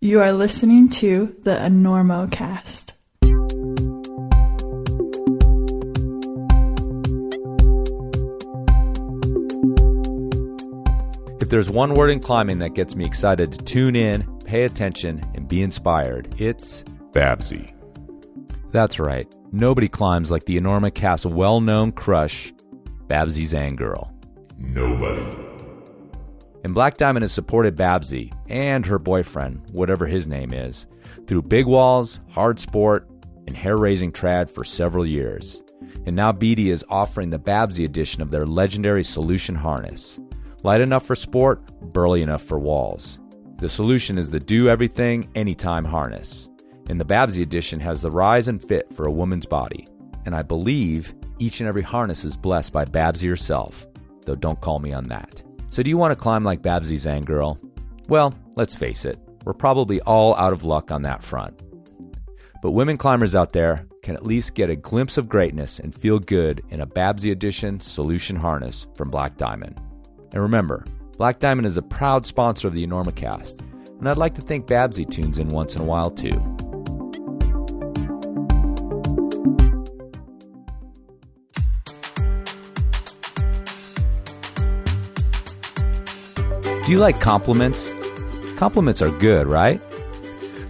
You are listening to the Enormocast. If there's one word in climbing that gets me excited to tune in, pay attention, and be inspired, it's Babsy. That's right. Nobody climbs like the Enormocast's well-known crush, Babsy Zangirl. Nobody. And Black Diamond has supported Babsy and her boyfriend, whatever his name is, through big walls, hard sport, and hair-raising trad for several years. And now BD is offering the Babsy edition of their legendary Solution harness. Light enough for sport, burly enough for walls. The Solution is the do-everything, anytime harness. And the Babsy edition has the rise and fit for a woman's body. And I believe each and every harness is blessed by Babsy herself, though don't call me on that. So do you want to climb like Babsy Zangirl? Well, let's face it, we're probably all out of luck on that front. But women climbers out there can at least get a glimpse of greatness and feel good in a Babsy edition Solution harness from Black Diamond. And remember, Black Diamond is a proud sponsor of the Enormocast, and I'd like to think Babsy tunes in once in a while too. Do you like compliments? Compliments are good, right?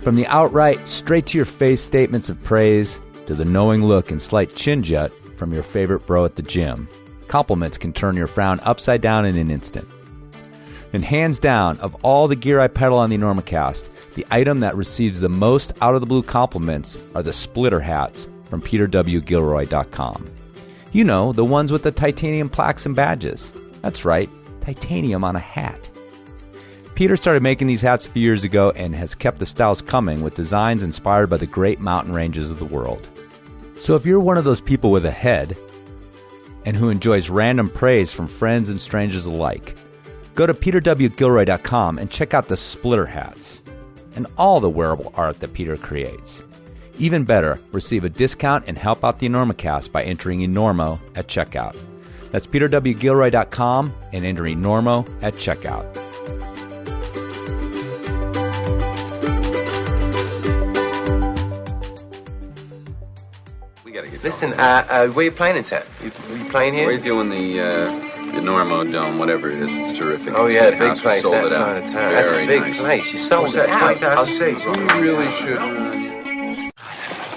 From the outright, straight-to-your-face statements of praise to the knowing look and slight chin jut from your favorite bro at the gym, compliments can turn your frown upside down in an instant. And hands down, of all the gear I pedal on the Enormocast, the item that receives the most out-of-the-blue compliments are the splitter hats from peterwgilroy.com. You know, the ones with the titanium plaques and badges. That's right, titanium on a hat. Peter started making these hats a few years ago and has kept the styles coming with designs inspired by the great mountain ranges of the world. So if you're one of those people with a head and who enjoys random praise from friends and strangers alike, go to peterwgilroy.com and check out the splitter hats and all the wearable art that Peter creates. Even better, receive a discount and help out the Enormocast by entering Enormo at checkout. That's peterwgilroy.com and enter Enormo at checkout. Listen, where are you playing it at? You playing here? We're doing the Enormo Dome, whatever it is. It's terrific. Oh, it's yeah, the big house. place, that side of town. That's a big nice. place. You sold it out. I'll see. You really should.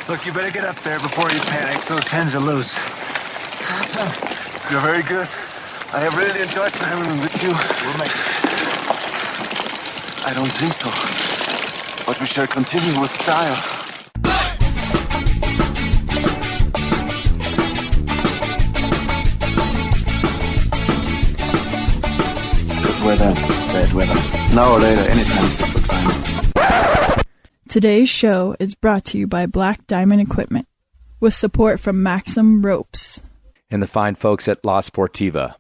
Look, you better get up there before you panic. Those pens are loose. You're very good. I have really enjoyed climbing with you. We'll make it. I don't think so. But we shall continue with style. Weather, bad weather. Now or later, anytime for climbing. Today's show is brought to you by Black Diamond Equipment, with support from Maxim Ropes. And the fine folks at La Sportiva.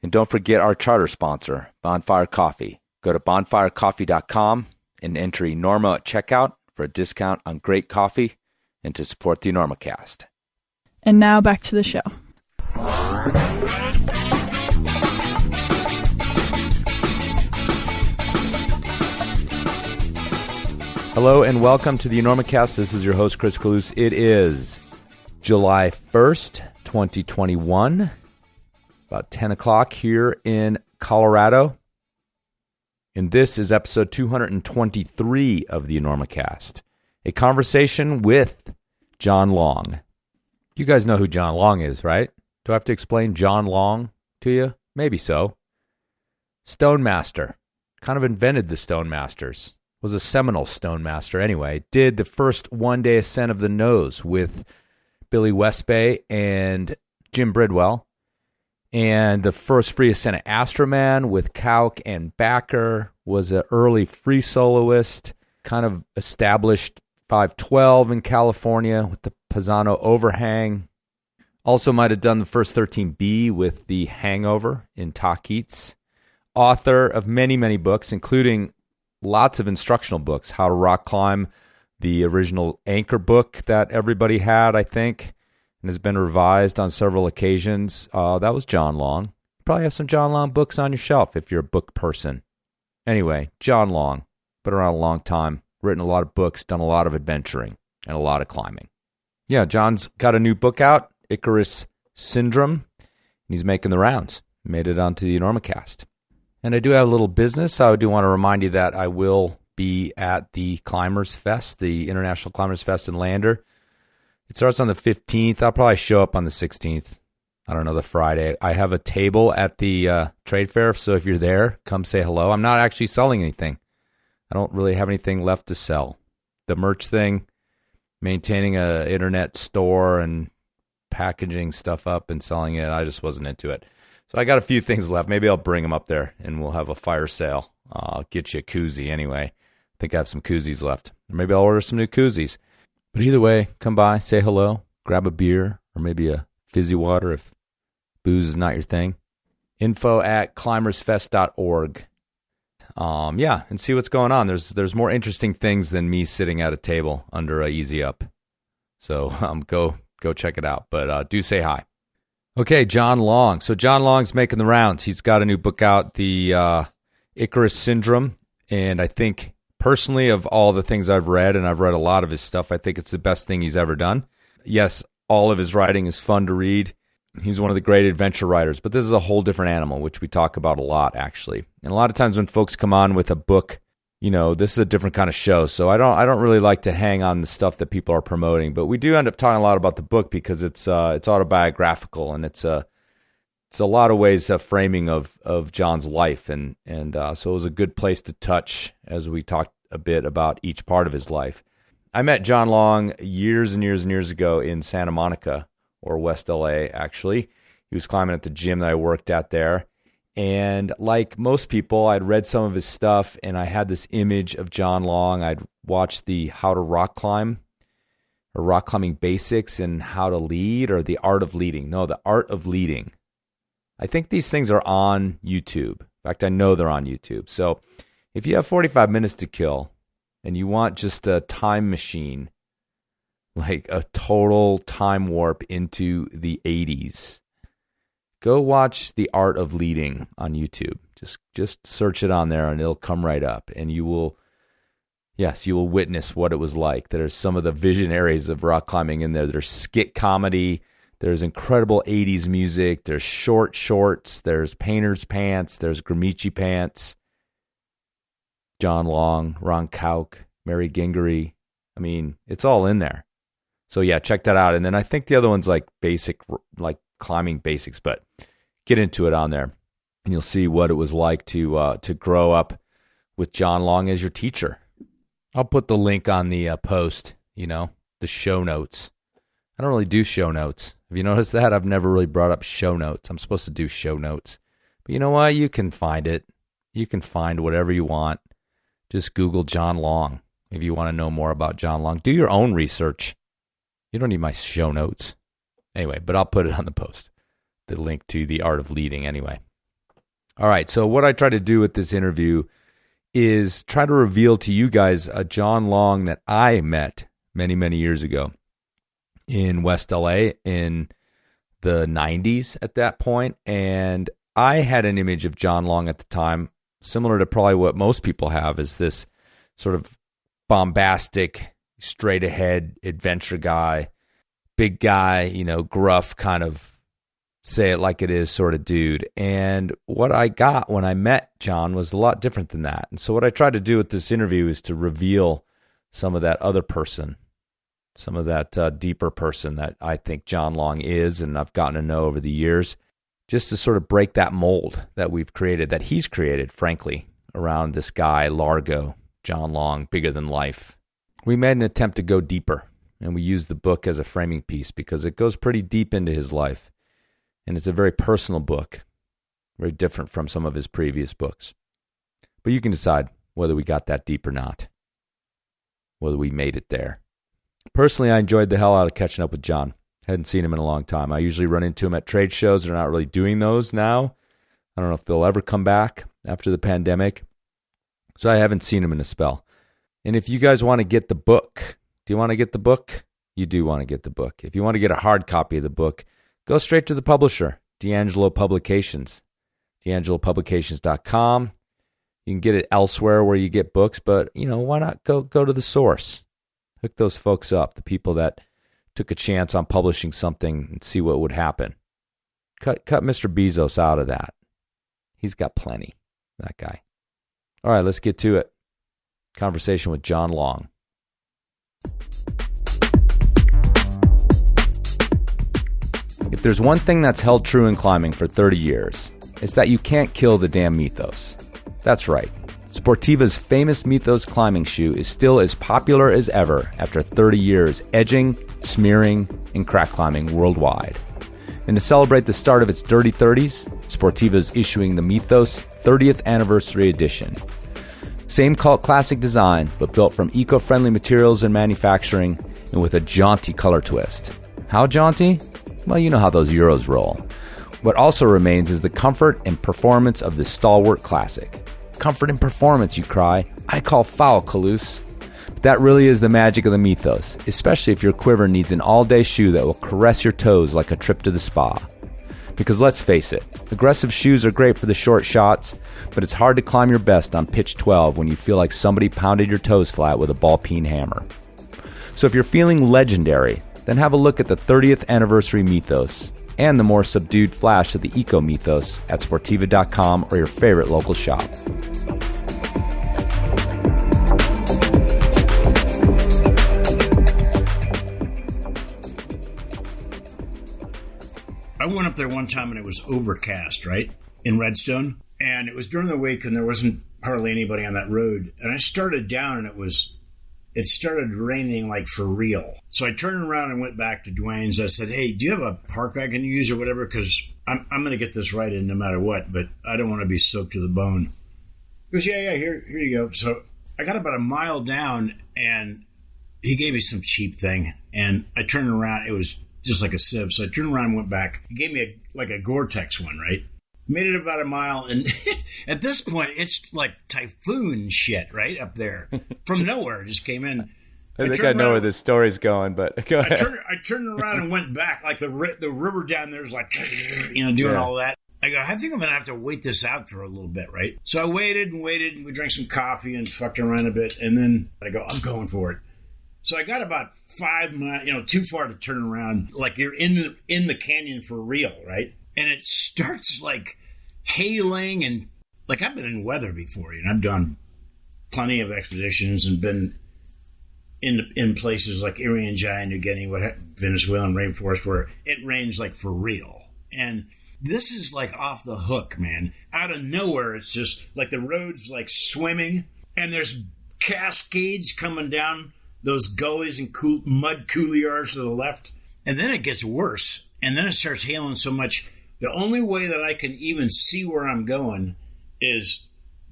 And don't forget our charter sponsor, Bonfire Coffee. Go to bonfirecoffee.com and enter Enormo at checkout for a discount on great coffee and to support the Enormocast. And now back to the show. Hello and welcome to the Enormocast. This is your host, Chris Kalous. It is July 1st, 2021, about 10 o'clock here in Colorado. And this is episode 223 of the Enormocast, a conversation with John Long. You guys know who John Long is, right? Do I have to explain John Long to you? Maybe so. Stone Master. Kind of invented the Stone Masters. Was a seminal Stone Master anyway. Did the first one-day ascent of the nose with Billy Westbay and Jim Bridwell. And the first free ascent of Astroman with Kauk and Backer. Was an early free soloist. Kind of established 512 in California with the Pisano overhang. Also might have done the first 13B with the Hangover in Tahkeets. Author of many, many books, including lots of instructional books. How to Rock Climb, the original Anchor book that everybody had, I think, and has been revised on several occasions. That was John Long. You probably have some John Long books on your shelf if you're a book person. Anyway, John Long, been around a long time. written a lot of books, done a lot of adventuring, and a lot of climbing. Yeah, John's got a new book out, Icarus Syndrome, and he's making the rounds. Made it onto the Enormocast. And I do have a little business. I do want to remind you that I will be at the Climbers Fest, the International Climbers Fest in Lander. It starts on the 15th. I'll probably show up on the 16th. I don't know, the Friday. I have a table at the trade fair, so if you're there, come say hello. I'm not actually selling anything. I don't really have anything left to sell. The merch thing, maintaining an internet store and packaging stuff up and selling it, I just wasn't into it. So I got a few things left. Maybe I'll bring them up there and we'll have a fire sale. I'll get you a koozie anyway. I think I have some koozies left. Or maybe I'll order some new koozies. But either way, come by, say hello, grab a beer or maybe a fizzy water if booze is not your thing. info@climbersfest.org. Yeah, and see what's going on. There's more interesting things than me sitting at a table under a Easy Up. So go check it out. But do say hi. Okay, John Long. So John Long's making the rounds. He's got a new book out, the Icarus Syndrome. And I think, personally, of all the things I've read, and I've read a lot of his stuff, I think it's the best thing he's ever done. Yes, all of his writing is fun to read. He's one of the great adventure writers. But this is a whole different animal, which we talk about a lot, actually. And a lot of times when folks come on with a book, you know, this is a different kind of show. So I don't really like to hang on the stuff that people are promoting, but we do end up talking a lot about the book because it's autobiographical and it's a lot of ways a framing of John's life, and so it was a good place to touch as we talked a bit about each part of his life. I met John Long years and years and years ago in Santa Monica, or West LA actually. He was climbing at the gym that I worked at there. And like most people, I'd read some of his stuff, and I had this image of John Long. I'd watched the How to Rock Climb, or Rock Climbing Basics, and How to Lead, or The Art of Leading. No, The Art of Leading. I think these things are on YouTube. In fact, I know they're on YouTube. So if you have 45 minutes to kill, and you want just a time machine, like a total time warp into the 80s, go watch The Art of Leading on YouTube. Just search it on there and it'll come right up. And you will witness what it was like. There's some of the visionaries of rock climbing in there. There's skit comedy. There's incredible 80s music. There's short shorts. There's painter's pants. There's Gramicci pants. John Long, Ron Kauk, Mary Gingery. I mean, it's all in there. So yeah, check that out. And then I think the other one's like basic, like climbing basics, but get into it on there and you'll see what it was like to grow up with John Long as your teacher. I'll put the link on the post, the show notes. I don't really do show notes. Have you noticed that? I've never really brought up show notes. I'm supposed to do show notes. But you know what? You can find it. You can find whatever you want. Just Google John Long if you want to know more about John Long. Do your own research. You don't need my show notes. Anyway, but I'll put it on the post, the link to The Art of Leading anyway. All right, so what I try to do with this interview is try to reveal to you guys a John Long that I met many, many years ago in West LA in the 90s at that point. And I had an image of John Long at the time, similar to probably what most people have, is this sort of bombastic, straight-ahead adventure guy, big guy, gruff kind of say it like it is sort of dude. And what I got when I met John was a lot different than that. And so what I tried to do with this interview is to reveal some of that other person, some of that deeper person that I think John Long is and I've gotten to know over the years, just to sort of break that mold that we've created, that he's created, frankly, around this guy, Largo, John Long, bigger than life. We made an attempt to go deeper. And we use the book as a framing piece because it goes pretty deep into his life. And it's a very personal book, very different from some of his previous books. But you can decide whether we got that deep or not, whether we made it there. Personally, I enjoyed the hell out of catching up with John. Hadn't seen him in a long time. I usually run into him at trade shows. They're not really doing those now. I don't know if they'll ever come back after the pandemic. So I haven't seen him in a spell. And if you guys want to get the book, do you want to get the book? You do want to get the book. If you want to get a hard copy of the book, go straight to the publisher, D'Angelo Publications, D'AngeloPublications.com. You can get it elsewhere where you get books, but, why not go to the source? Hook those folks up, the people that took a chance on publishing something and see what would happen. Cut Mr. Bezos out of that. He's got plenty, that guy. All right, let's get to it. Conversation with John Long. If there's one thing that's held true in climbing for 30 years, it's that you can't kill the damn mythos. That's right. Sportiva's famous Mythos climbing shoe is still as popular as ever after 30 years edging, smearing, and crack climbing worldwide. And to celebrate the start of its dirty 30s, Sportiva is issuing the Mythos 30th Anniversary Edition. Same cult classic design, but built from eco-friendly materials and manufacturing, and with a jaunty color twist. How jaunty? Well, you know how those Euros roll. What also remains is the comfort and performance of this stalwart classic. Comfort and performance, you cry. I call foul, Calouse. But that really is the magic of the Mythos, especially if your quiver needs an all-day shoe that will caress your toes like a trip to the spa. Because let's face it, aggressive shoes are great for the short shots, but it's hard to climb your best on pitch 12 when you feel like somebody pounded your toes flat with a ball-peen hammer. So if you're feeling legendary, then have a look at the 30th Anniversary Mythos and the more subdued flash of the Eco Mythos at Sportiva.com or your favorite local shop. I went up there one time and it was overcast, right, in Redstone. And it was during the week and there wasn't hardly anybody on that road. And I started down and it started raining like for real. So I turned around and went back to Dwayne's. I said, hey, do you have a park I can use or whatever? Because I'm going to get this right in no matter what, but I don't want to be soaked to the bone. He goes, yeah, here you go. So I got about a mile down and he gave me some cheap thing. And I turned around. It was just like a sieve. So I turned around and went back. He gave me a Gore-Tex one, right? Made it about a mile, and at this point, it's like typhoon shit right up there. From nowhere, it just came in. I think I know where this story's going, but go ahead. I turned around and went back. Like the river down there is like, doing all that. I go, I think I'm going to have to wait this out for a little bit, right? So I waited, and we drank some coffee and fucked around a bit, and then I go, I'm going for it. So I got about 5 miles, too far to turn around. Like you're in the canyon for real, right? And it starts like hailing and like I've been in weather before, I've done plenty of expeditions and been in places like Irian New Guinea, Venezuelan rainforest where it rains like for real. And this is like off the hook, man. Out of nowhere, it's just like the road's like swimming and there's cascades coming down those gullies and mud couloirs to the left. And then it gets worse. And then it starts hailing so much. The only way that I can even see where I'm going is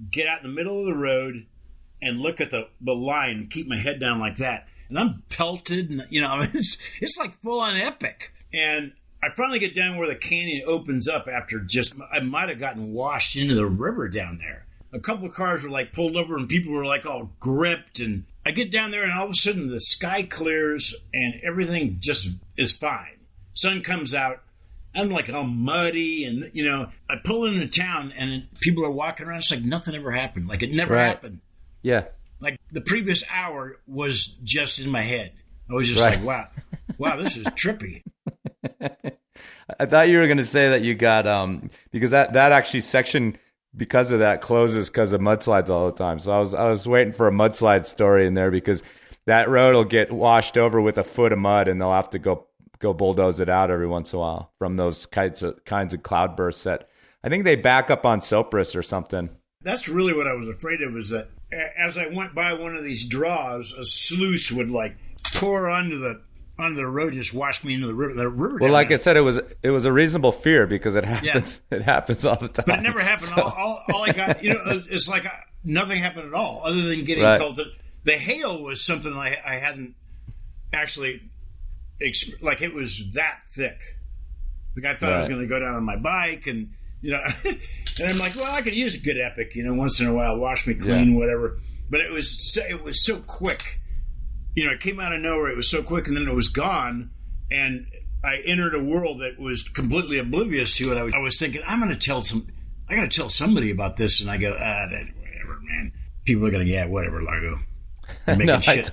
get out in the middle of the road and look at the line and keep my head down like that. And I'm pelted, and it's like full on epic. And I finally get down where the canyon opens up after I might have gotten washed into the river down there. A couple of cars were like pulled over and people were like all gripped. And I get down there and all of a sudden the sky clears and everything just is fine. Sun comes out. I'm like all muddy and, I pull into town and people are walking around. It's like nothing ever happened. Like it never happened. Yeah. Like the previous hour was just in my head. I was just like, wow, this is trippy. I thought you were going to say that you got, because that actually section, because of that, closes because of mudslides all the time. So I was waiting for a mudslide story in there because that road will get washed over with a foot of mud and they'll have to go bulldoze it out every once in a while from those kinds of cloud bursts that I think they back up on Sopris or something. That's really what I was afraid of, is that as I went by one of these draws, a sluice would like pour onto the road, just wash me into the river. Well, like I said, it was a reasonable fear because it happens. Yeah. It happens all the time. But it never happened. So. All I got, it's like nothing happened at all other than getting pelted. The hail was something I hadn't actually. Like it was that thick. Like I thought I was going to go down on my bike and and I'm like, well, I could use a good epic, once in a while, wash me clean, whatever. But it was so quick. It came out of nowhere. It was so quick, and then it was gone. And I entered a world that was completely oblivious to it. I was thinking, I got to tell somebody about this, and I go, whatever. man. People are going to, yeah, whatever, Largo. You're making No, shit.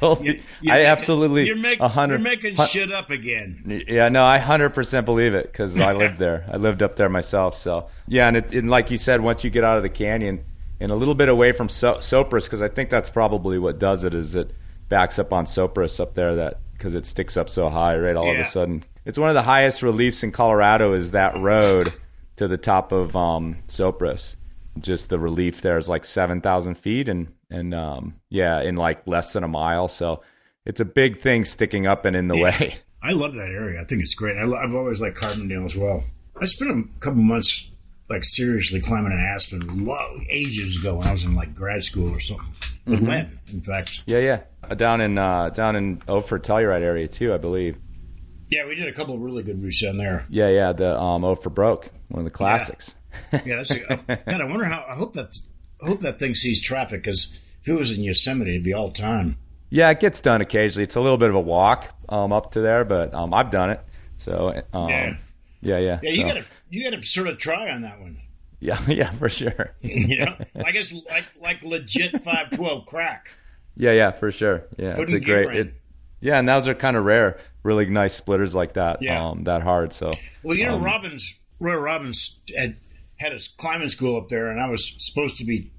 I absolutely, You're making shit up again. Yeah, no, I 100% believe it because I lived there. I lived up there myself. So yeah, and like you said, once you get out of the canyon and a little bit away from Sopris, because I think that's probably what does it, is it backs up on Sopris up there, that because it sticks up so high, right? All of a sudden, it's one of the highest reliefs in Colorado. Is that road to the top of Sopris? Just the relief there is like 7,000 feet, and in like less than a mile. So it's a big thing sticking up and in the way. I love that area. I think it's great. I've always liked Carbondale as well. I spent a couple months like seriously climbing in Aspen ages ago when I was in like grad school or something with Len, in fact. Yeah. Down in Ophir Telluride area too, I believe. Yeah, we did a couple of really good routes down there. Yeah. The Ophir Broke, one of the classics. Yeah, that's God, I wonder how. I hope that thing sees traffic, because if it was in Yosemite, it'd be all time. Yeah, it gets done occasionally. It's a little bit of a walk up to there, but I've done it. So yeah. You got to sort of try on that one. Yeah, for sure. I guess like legit 512 crack. Yeah, for sure. Yeah, it's a great. And those are kind of rare, really nice splitters like that. Yeah. That hard. So well, Roy Robbins had his climbing school up there, and I was supposed to be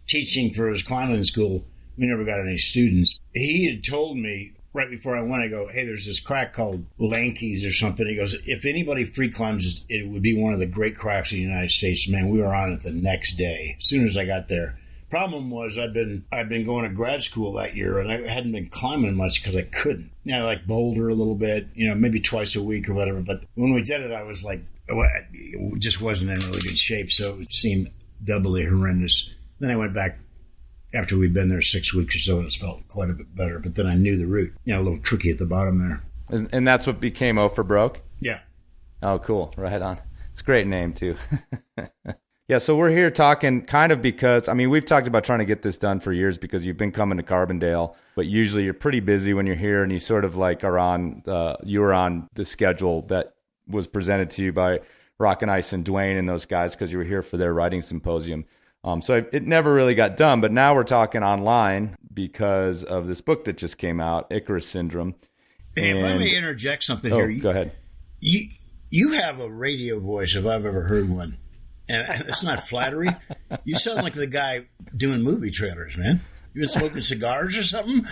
teaching for his climbing school. We never got any students. He had told me right before I went, I go, hey, there's this crack called Lankeys or something. He goes, if anybody free climbs, it would be one of the great cracks in the United States. Man, we were on it the next day, as soon as I got there. Problem was, I'd been going to grad school that year, and I hadn't been climbing much because I couldn't. Like boulder a little bit, maybe twice a week or whatever. But when we did it, I was like, it just wasn't in really good shape, so it seemed doubly horrendous. Then I went back after we'd been there 6 weeks or so, and it felt quite a bit better. But then I knew the route, a little tricky at the bottom there. And that's what became Ophir Broke? Yeah. Oh, cool. Right on. It's a great name, too. Yeah, so we're here talking kind of because, we've talked about trying to get this done for years because you've been coming to Carbondale, but usually you're pretty busy when you're here, and you sort of like you were on the schedule that was presented to you by Rock and Ice and Dwayne and those guys because you were here for their writing symposium. So it never really got done, but now we're talking online because of this book that just came out, Icarus Syndrome. If I may interject something here. Go ahead. You have a radio voice if I've ever heard one. And it's not flattery. You sound like the guy doing movie trailers, man. You been smoking cigars or something?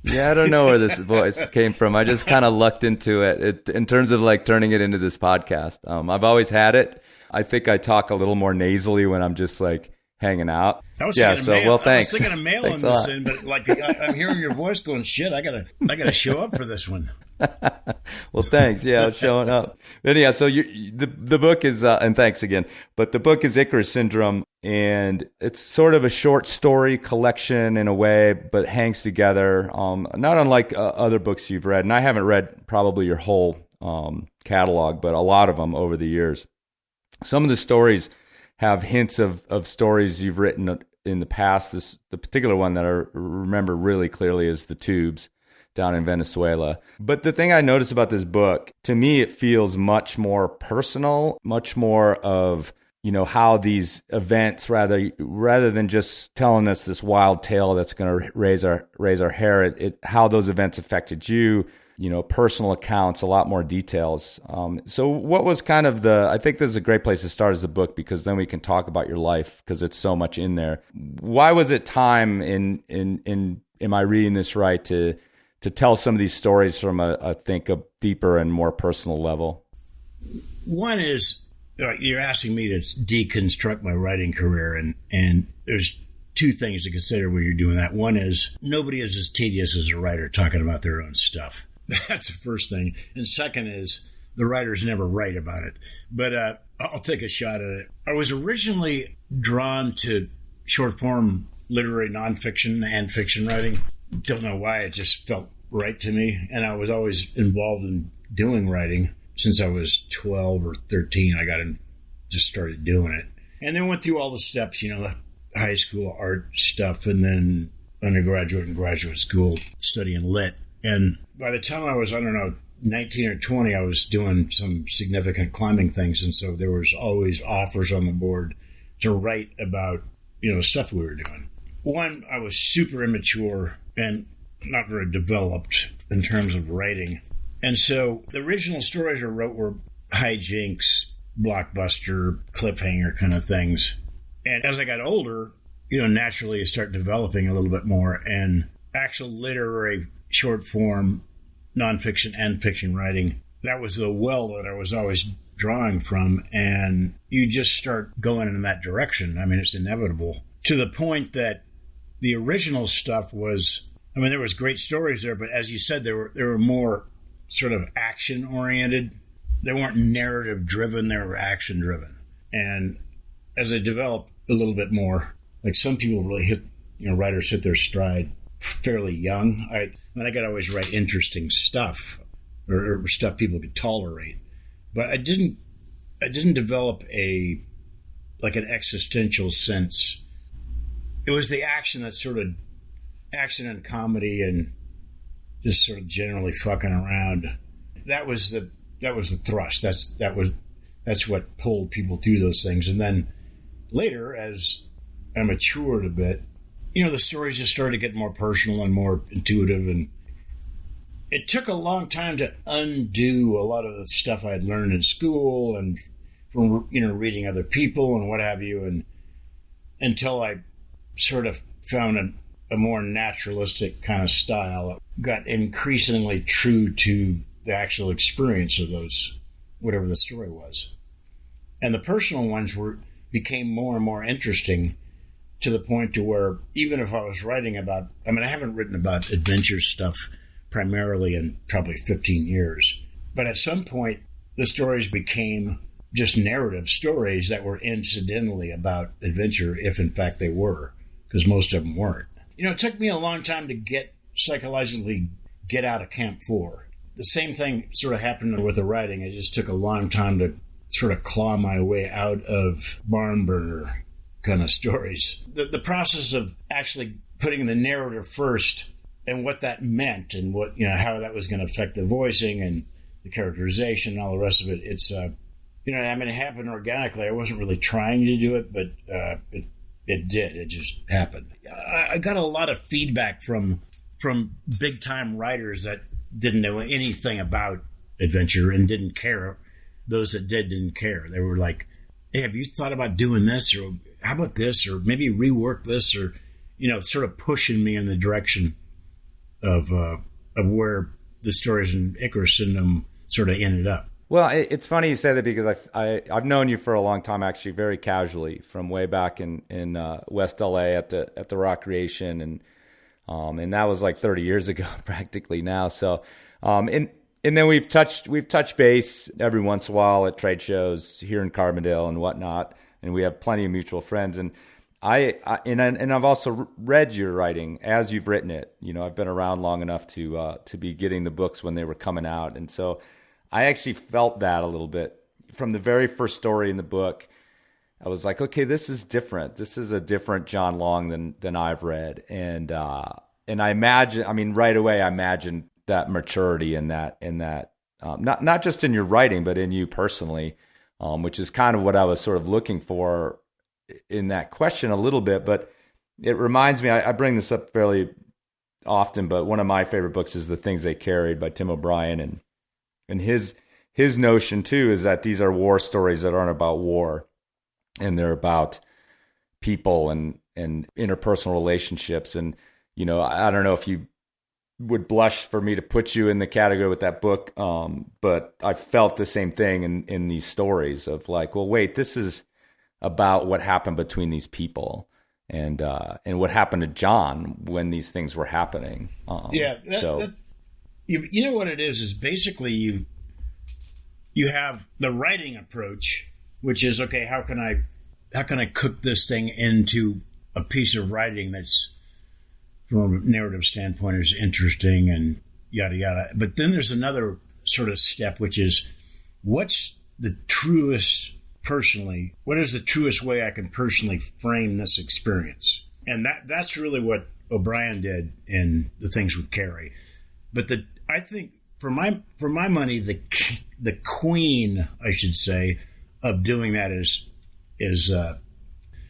Yeah, I don't know where this voice came from. I just kind of lucked into it in terms of like turning it into this podcast. I've always had it. I think I talk a little more nasally when I'm just like hanging out. Well, thanks. I was thinking of mailing this in, but like I'm hearing your voice going, shit, I gotta show up for this one. Well, thanks. Yeah, I was showing up. Anyhow, so the book is, and thanks again, but the book is Icarus Syndrome, and it's sort of a short story collection in a way, but hangs together, not unlike other books you've read. And I haven't read probably your whole catalog, but a lot of them over the years. Some of the stories have hints of stories you've written in the past. The particular one that I remember really clearly is The Tubes down in Venezuela. But the thing I noticed about this book, to me, it feels much more personal, much more of, how these events, rather than just telling us this wild tale that's going to raise our hair, how those events affected you, personal accounts, a lot more details. So what was kind of I think this is a great place to start as the book, because then we can talk about your life, because it's so much in there. Why was it time am I reading this right, to tell some of these stories from I think a deeper and more personal level? One is, you're asking me to deconstruct my writing career, and there's two things to consider when you're doing that. One is, nobody is as tedious as a writer talking about their own stuff. That's the first thing. And second is, the writers never write about it. But I'll take a shot at it. I was originally drawn to short form literary nonfiction and fiction writing. Don't know why, it just felt right to me. And I was always involved in doing writing since I was 12 or 13. Just started doing it. And then went through all the steps, the high school art stuff, and then undergraduate and graduate school studying lit. And by the time I was, 19 or 20, I was doing some significant climbing things. And so there was always offers on the board to write about stuff we were doing. One, I was super immature and not very developed in terms of writing. And so the original stories I wrote were hijinks, blockbuster, cliffhanger kind of things. And as I got older, naturally you start developing a little bit more, and actual literary short form, nonfiction and fiction writing, that was the well that I was always drawing from. And you just start going in that direction. I mean, it's inevitable, to the point that the original stuff was, there was great stories there, but as you said, they were more sort of action oriented. They weren't narrative driven, they were action driven. And as I developed a little bit more, like some people really writers hit their stride fairly young. I could always write interesting stuff or stuff people could tolerate, but I didn't develop an existential sense. It was the action that sort of action and comedy and just sort of generally fucking around. That was the thrust. That's what pulled people through those things. And then later, as I matured a bit, the stories just started to get more personal and more intuitive. And it took a long time to undo a lot of the stuff I had learned in school and from reading other people and what have you, and until I sort of found a more naturalistic kind of style. It got increasingly true to the actual experience of those, whatever the story was. And the personal ones became more and more interesting, to the point to where even if I was writing about, I haven't written about adventure stuff primarily in probably 15 years, but at some point the stories became just narrative stories that were incidentally about adventure, if in fact they were, because most of them weren't. It took me a long time to psychologically get out of Camp 4. The same thing sort of happened with the writing. It just took a long time to sort of claw my way out of barn burner kind of stories. The process of actually putting the narrative first and what that meant and what, how that was going to affect the voicing and the characterization and all the rest of it. It's, it happened organically. I wasn't really trying to do it, but it did. It just happened. I got a lot of feedback from big time writers that didn't know anything about adventure and didn't care. Those that didn't care. They were like, "Hey, have you thought about doing this, or how about this, or maybe rework this," or sort of pushing me in the direction of where the stories in Icarus Syndrome sort of ended up. Well, it's funny you say that, because I've known you for a long time, actually, very casually, from way back in West LA at the Recreation, and that was like 30 years ago practically now. So, and then we've touched base every once in a while at trade shows here in Carbondale and whatnot, and we have plenty of mutual friends. And I've also read your writing as you've written it. I've been around long enough to be getting the books when they were coming out, and so I actually felt that a little bit from the very first story in the book. I was like, okay, this is different. This is a different John Long than I've read, and I imagine. Right away, I imagined that maturity and that not just in your writing, but in you personally, which is kind of what I was sort of looking for in that question a little bit. But it reminds me, I bring this up fairly often, but one of my favorite books is The Things They Carried by Tim O'Brien, and his notion too is that these are war stories that aren't about war, and they're about people and interpersonal relationships. And I don't know if you would blush for me to put you in the category with that book, but I felt the same thing in these stories of like, well, wait, this is about what happened between these people and what happened to John when these things were happening. You know what it is basically you have the writing approach, which is, okay, how can I cook this thing into a piece of writing that's, from a narrative standpoint, is interesting and yada yada. But then there's another sort of step, which is, what is the truest way I can personally frame this experience? And that's really what O'Brien did in The Things We Carry. But I think for my money, the queen, I should say, of doing that is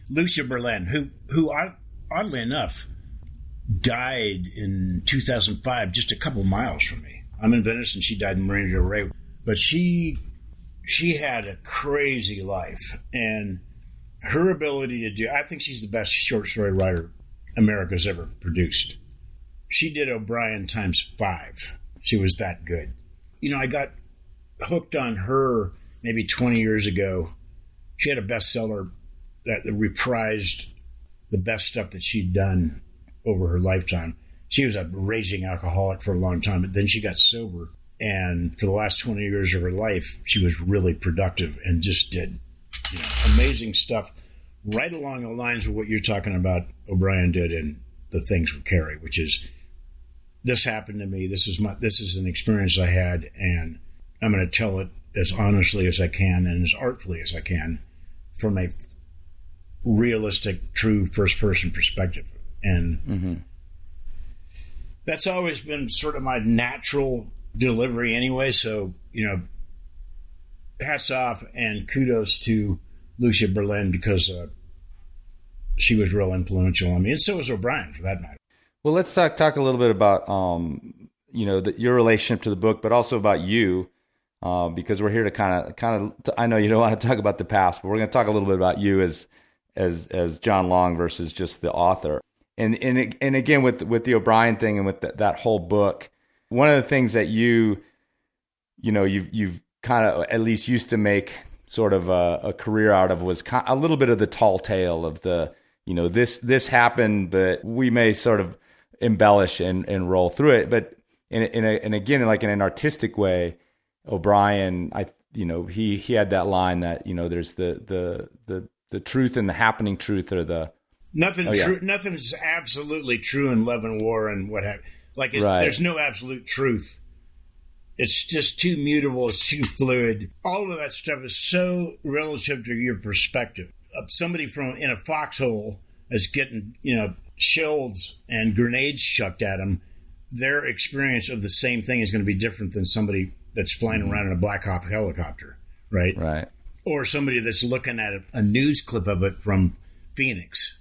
Lucia Berlin, who oddly enough died in 2005, just a couple miles from me. I'm in Venice, and she died in Marina del Rey. But she had a crazy life, and her ability to do, I think she's the best short story writer America's ever produced. She did O'Brien times 5. She was that good. You know, I got hooked on her maybe 20 years ago. She had a bestseller that reprised the best stuff that she'd done over her lifetime. She was a raging alcoholic for a long time, but then she got sober. And for the last 20 years of her life, she was really productive and just did, you know, amazing stuff right along the lines of what you're talking about O'Brien did in The Things We Carry, which is, this happened to me. This is an experience I had, and I'm going to tell it as honestly as I can and as artfully as I can from a realistic, true first-person perspective. And that's always been sort of my natural delivery anyway. So, you know, hats off and kudos to Lucia Berlin, because she was real influential on me. And so was O'Brien, for that matter. Well, let's talk a little bit about, you know, your relationship to the book, but also about you, because we're here to kind of, I know you don't want to talk about the past, but we're going to talk a little bit about you as John Long versus just the author. And again, with the O'Brien thing and with that whole book, one of the things that you've kind of at least used to make sort of a career out of was a little bit of the tall tale of the, you know, this happened, but we may sort of embellish and roll through it. But and again, like in an artistic way, O'Brien, he had that line that, you know, there's the truth and the happening truth, or the nothing's absolutely true in Love and War and what have. Like, there's no absolute truth. It's just too mutable. It's too fluid. All of that stuff is so relative to your perspective. Somebody in a foxhole is getting, you know, shells and grenades chucked at them. Their experience of the same thing is going to be different than somebody that's flying around in a Black Hawk helicopter, right? Right. Or somebody that's looking at a news clip of it from Phoenix.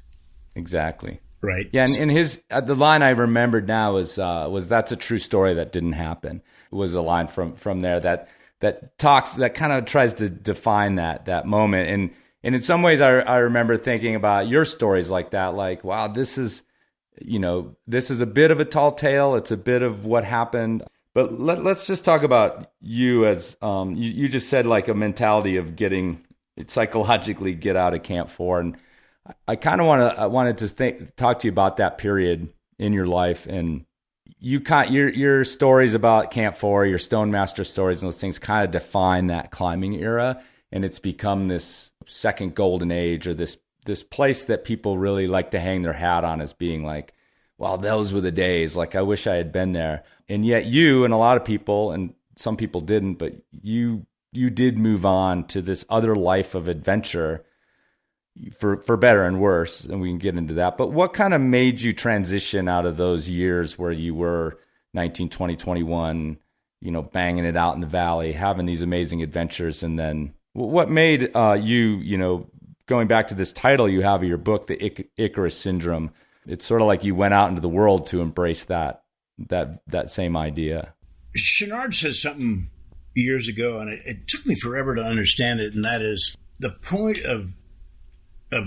Exactly. Right. Yeah, and his the line I remembered now was that's a true story that didn't happen. It was a line from there that kind of tries to define that moment. And in some ways I remember thinking about your stories like that, like, wow, this is a bit of a tall tale. It's a bit of what happened. But let's just talk about you as you just said, like, a mentality of psychologically get out of Camp 4, and I kind of wanted to talk to you about that period in your life, and your stories about Camp 4, your Stonemaster stories, and those things kind of define that climbing era, and it's become this second golden age, or this place that people really like to hang their hat on as being like, wow, those were the days. Like, I wish I had been there. And yet you and a lot of people, and some people didn't, but you did move on to this other life of adventure, for better and worse, and we can get into that. But what kind of made you transition out of those years where you were 19, 20, 21, you know, banging it out in the valley, having these amazing adventures, and then what made you know, going back to this title you have of your book, the Icarus Syndrome, it's sort of like you went out into the world to embrace that same idea. Chenard said something years ago, and it took me forever to understand it, and that is the point of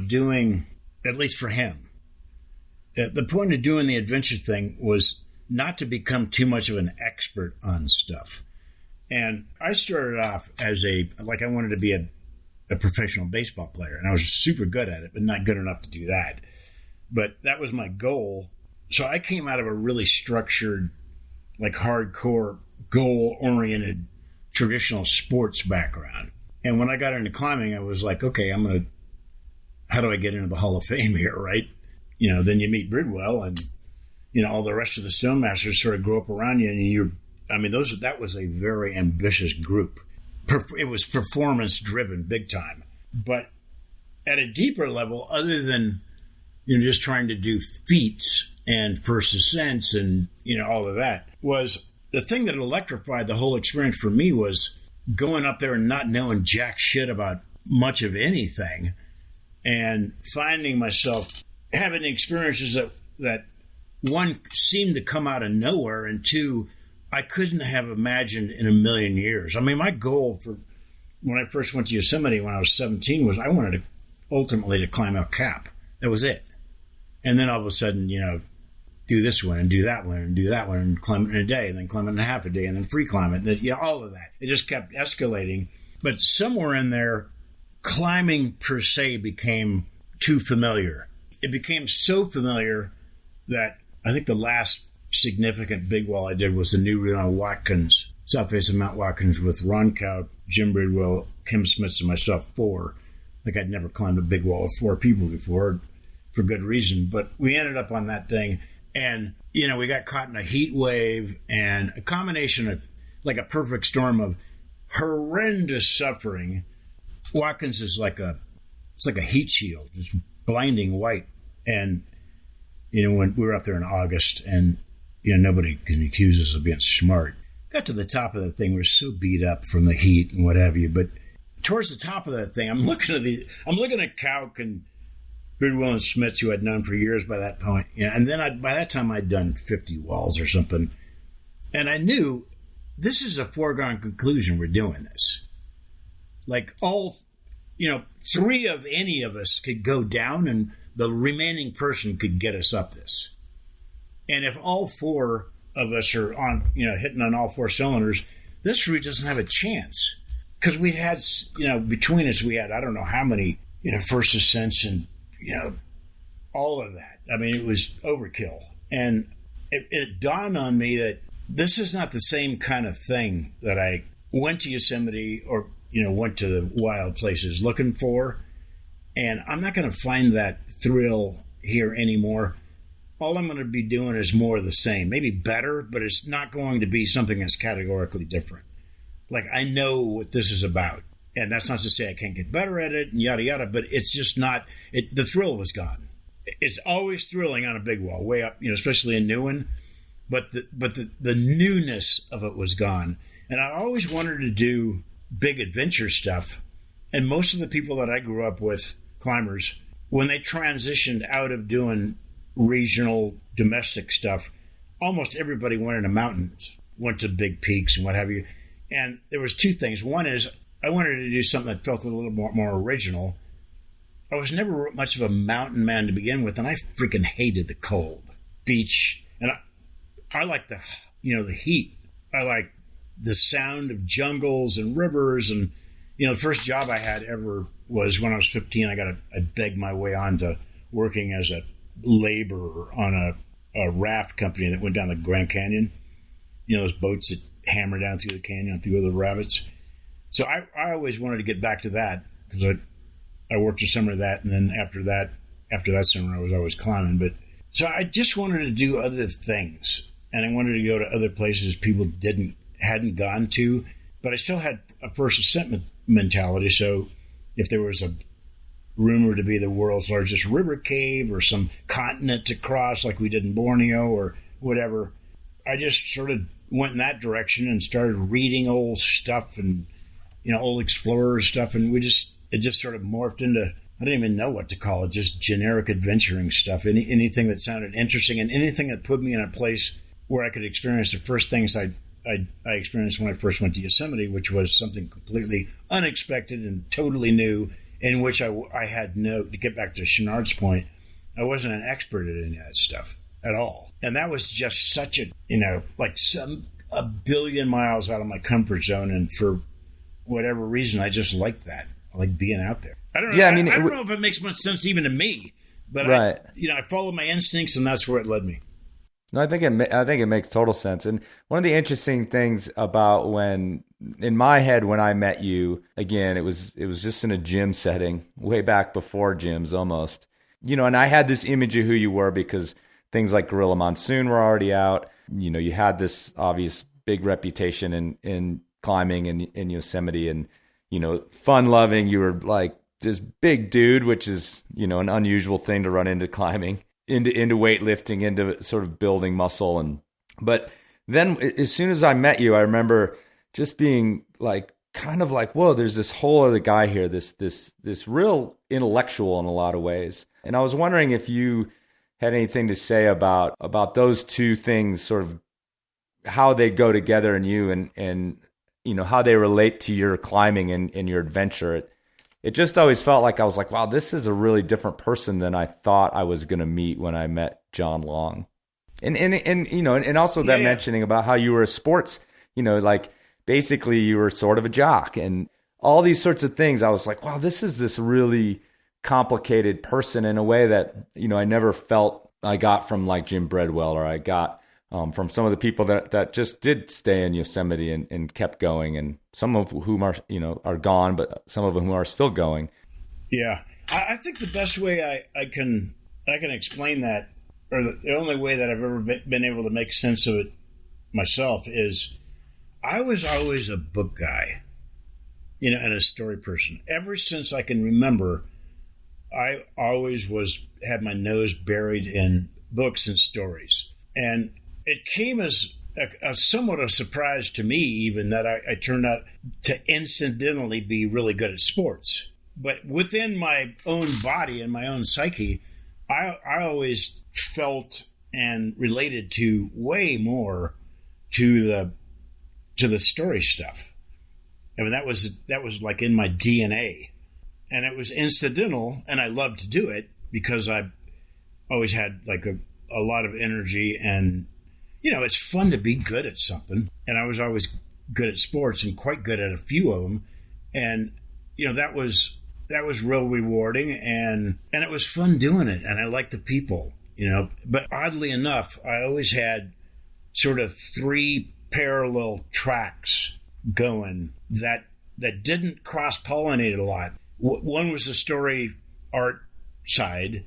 doing, at least for him, the point of doing the adventure thing was not to become too much of an expert on stuff. And I started off as I wanted to be a professional baseball player, and I was super good at it, but not good enough to do that. But that was my goal. So I came out of a really structured, like, hardcore, goal-oriented, traditional sports background. And when I got into climbing, I was like, okay, how do I get into the Hall of Fame here, right? You know, then you meet Bridwell, and, you know, all the rest of the Stonemasters sort of grow up around you, and that was a very ambitious group. It was performance-driven, big time. But at a deeper level, other than, you know, just trying to do feats and first ascents and, you know, all of that, was the thing that electrified the whole experience for me was going up there and not knowing jack shit about much of anything, and finding myself having experiences that one seemed to come out of nowhere, and two, I couldn't have imagined in a million years. I mean, my goal for when I first went to Yosemite when I was 17 was I wanted to ultimately to climb El Cap. That was it. And then all of a sudden, do this one and do that one and do that one and climb it in a day and then climb it in a half a day and then free climb it. And all of that. It just kept escalating. But somewhere in there, climbing per se became too familiar. It became so familiar that I think the last significant big wall I did was the new route on Watkins, south face of Mount Watkins, with Ron Cow, Jim Bridwell, Kim Smits, and myself, 4. Like I'd never climbed a big wall with 4 people before for good reason. But we ended up on that thing, and, we got caught in a heat wave and a combination of like a perfect storm of horrendous suffering. Watkins is like a heat shield, just blinding white. And, when we were up there in August and, nobody can accuse us of being smart. Got to the top of the thing, we were so beat up from the heat and what have you. But towards the top of that thing, I'm looking at Cowk and Bridwell and Smits, who I'd known for years by that point. And then by that time I'd done 50 walls or something. And I knew this is a foregone conclusion we're doing this. Like all, 3 of any of us could go down and the remaining person could get us up this. And if all 4 of us are on, hitting on all 4 cylinders, this route doesn't have a chance. Because we had, between us, we had, I don't know how many, first ascents and, all of that. I mean, it was overkill. And it dawned on me that this is not the same kind of thing that I went to Yosemite or, went to the wild places looking for. And I'm not going to find that thrill here anymore. All I'm going to be doing is more of the same, maybe better, but it's not going to be something that's categorically different. Like, I know what this is about. And that's not to say I can't get better at it and yada, yada, but it's just not, the thrill was gone. It's always thrilling on a big wall, way up, especially a new one. But the newness of it was gone. And I always wanted to do big adventure stuff. And most of the people that I grew up with, climbers, when they transitioned out of doing regional domestic stuff, almost everybody went into mountains, went to big peaks and what have you. And there was 2 things. One is I wanted to do something that felt a little more original. I was never much of a mountain man to begin with, and I freaking hated the cold. Beach, and I like the heat. I like the sound of jungles and rivers. And, the first job I had ever was when I was 15. I begged my way on to working as a laborer on a raft company that went down the Grand Canyon. Those boats that hammer down through the canyon, through the rapids. So I always wanted to get back to that because I worked a summer of that, and then after that summer I was always climbing. But so I just wanted to do other things, and I wanted to go to other places people hadn't gone to, but I still had a first ascent mentality. So if there was a rumored to be the world's largest river cave or some continent to cross like we did in Borneo or whatever, I just sort of went in that direction and started reading old stuff and old explorer stuff, and it just sort of morphed into, I don't even know what to call it, just generic adventuring stuff. Anything that sounded interesting and anything that put me in a place where I could experience the first things I experienced when I first went to Yosemite, which was something completely unexpected and totally new, in which I had to get back to Chenard's point, I wasn't an expert at any of that stuff at all. And that was just such a billion miles out of my comfort zone. And for whatever reason, I just liked that. I like being out there. I don't know. Yeah, I don't know if it makes much sense even to me, but right. I followed my instincts, and that's where it led me. No, I think it makes total sense. And one of the interesting things about in my head when I met you, again, it was just in a gym setting, way back before gyms almost. And I had this image of who you were because things like Gorilla Monsoon were already out. You had this obvious big reputation in climbing in Yosemite, and fun loving. You were like this big dude, which is an unusual thing to run into climbing, into weightlifting, into sort of building muscle. But then as soon as I met you, I remember just being like kind of like, whoa, there's this whole other guy here, this real intellectual in a lot of ways. And I was wondering if you had anything to say about those two things, sort of how they go together in you, and you know, how they relate to your climbing and your adventure. It just always felt like I was like, wow, this is a really different person than I thought I was going to meet when I met John Long. And you know, and also that mentioning about how you were a sports, you know, like basically you were sort of a jock and all these sorts of things. I was like, wow, this is this really complicated person in a way that, you know, I never felt I got from like Jim Bredwell, or I got from some of the people that just did stay in Yosemite and kept going, and some of whom are, you know, are gone, but some of whom are still going. Yeah, I think the best way I can explain that, or the only way that I've ever been able to make sense of it myself, is I was always a book guy, you know, and a story person. Ever since I can remember, I always had my nose buried in books and stories. And it came as a somewhat a surprise to me, even, that I turned out to incidentally be really good at sports. But within my own body and my own psyche, I always felt and related to way more to the story stuff. I mean, that was like in my DNA. And it was incidental, and I loved to do it because I always had like a lot of energy, and, you know, it's fun to be good at something. And I was always good at sports and quite good at a few of them. And, you know, that was real rewarding, and it was fun doing it. And I liked the people, you know, but oddly enough, I always had sort of three parallel tracks going that didn't cross-pollinate a lot. One was the story art side,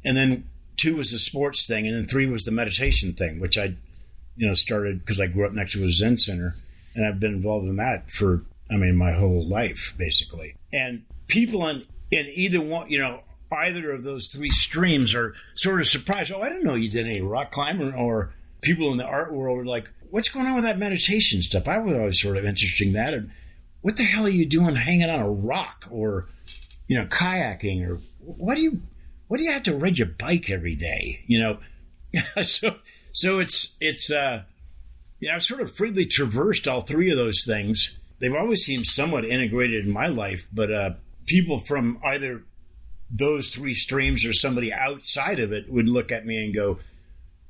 and then 2 was the sports thing, and then 3 was the meditation thing, which I, you know, started because I grew up next to a Zen center, and I've been involved in that for, I mean, my whole life, basically. And people in either one, you know, either of those 3 streams are sort of surprised. Oh, I didn't know you did any rock climbing. Or people in the art world are like, what's going on with that meditation stuff? I was always sort of interested in that. And what the hell are you doing hanging on a rock, or, you know, kayaking, or what do you have to ride your bike every day? You know, so it's you know, I've sort of freely traversed all 3 of those things. They've always seemed somewhat integrated in my life, but people from either those 3 streams or somebody outside of it would look at me and go,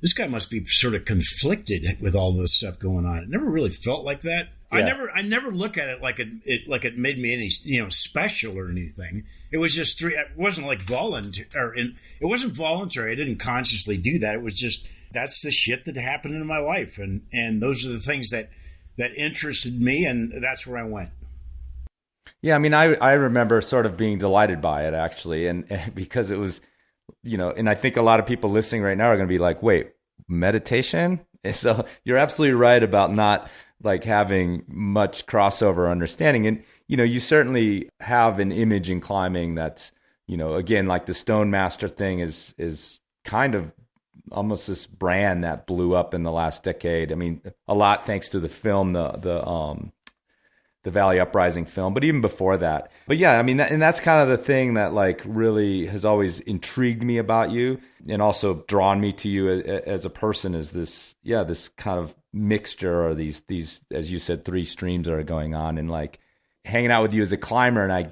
this guy must be sort of conflicted with all this stuff going on. It never really felt like that. Yeah. I never look at it like it made me any, you know, special or anything. It was just 3. It wasn't like voluntary. It wasn't voluntary. I didn't consciously do that. It was just, that's the shit that happened in my life, and those are the things that interested me, and that's where I went. Yeah, I mean, I remember sort of being delighted by it, actually, and because it was, you know, and I think a lot of people listening right now are going to be like, wait, meditation? And so you're absolutely right about not like having much crossover understanding. And, you know, you certainly have an image in climbing that's, you know, again, like the Stone Master thing is kind of almost this brand that blew up in the last decade. I mean, a lot thanks to the film, the Valley Uprising film, but even before that. But yeah, I mean, and that's kind of the thing that like really has always intrigued me about you, and also drawn me to you as a person, is this kind of mixture, or these, as you said, 3 streams that are going on, and like hanging out with you as a climber, and I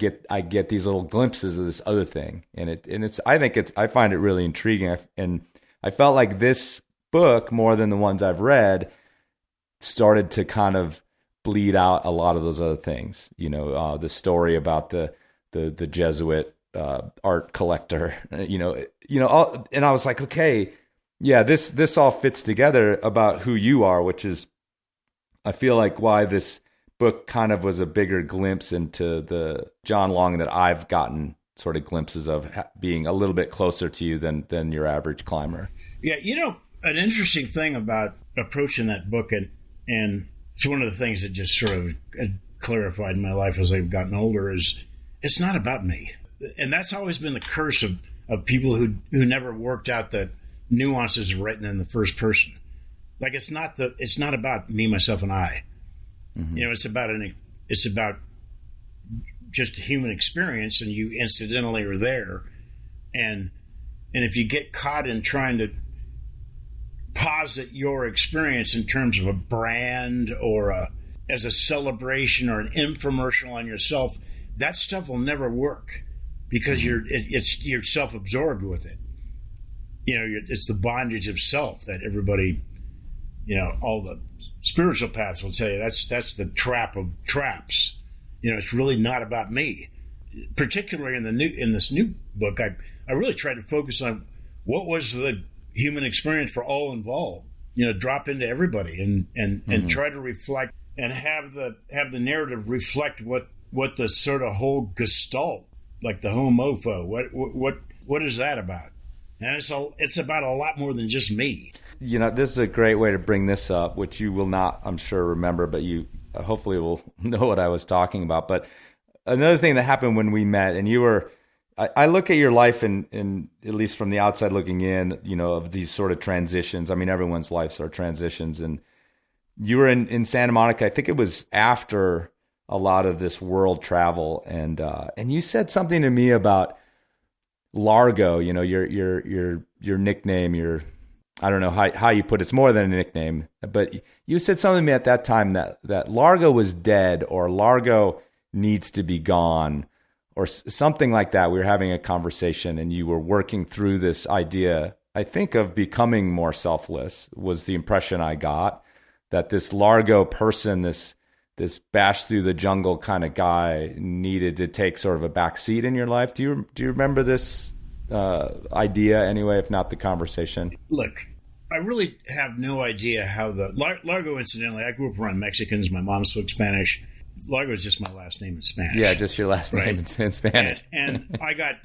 get these little glimpses of this other thing, and I find it really intriguing, and I felt like this book, more than the ones I've read, started to kind of bleed out a lot of those other things. You know, the story about the Jesuit art collector. You know, and I was like, okay, yeah, this all fits together about who you are, which is, I feel like, why this book kind of was a bigger glimpse into the John Long that I've gotten sort of glimpses of, being a little bit closer to you than your average climber. Yeah, you know, an interesting thing about approaching that book, and it's one of the things that just sort of clarified in my life as I've gotten older, is it's not about me. And that's always been the curse of people who never worked out the nuances of writing in the first person. Like, it's not about me, myself, and I. Mm-hmm. You know, it's about just a human experience, and you incidentally are there. And if you get caught in trying to posit your experience in terms of a brand or as a celebration or an infomercial on yourself, that stuff will never work because you're self-absorbed with it. It's the bondage of self that everybody, all the spiritual paths will tell you. That's the trap of traps. It's really not about me. Particularly in this new book, I really tried to focus on what was the human experience for all involved. Drop into everybody and try to reflect and have the narrative reflect what the sort of whole gestalt, like the homofo, what is that about? And it's about a lot more than just me. This is a great way to bring this up, which you will not, I'm sure, remember, but you hopefully will know what I was talking about. But another thing that happened when we met, and you were, I look at your life in at least from the outside looking in, of these sort of transitions. I mean, everyone's lives are transitions. And you were in Santa Monica. I think it was after a lot of this world travel. And you said something to me about Largo, your nickname, I don't know how you put it. It's more than a nickname, but you said something to me at that time that Largo was dead or Largo needs to be gone or something like that. We were having a conversation and you were working through this idea, I think, of becoming more selfless was the impression I got, that this Largo person, this bash through the jungle kind of guy needed to take sort of a back seat in your life. Do you remember this idea anyway, if not the conversation? Look, I really have no idea how the Largo, incidentally, I grew up around Mexicans. My mom spoke Spanish. Largo is just my last name in Spanish. Yeah, just your last name in Spanish. And I got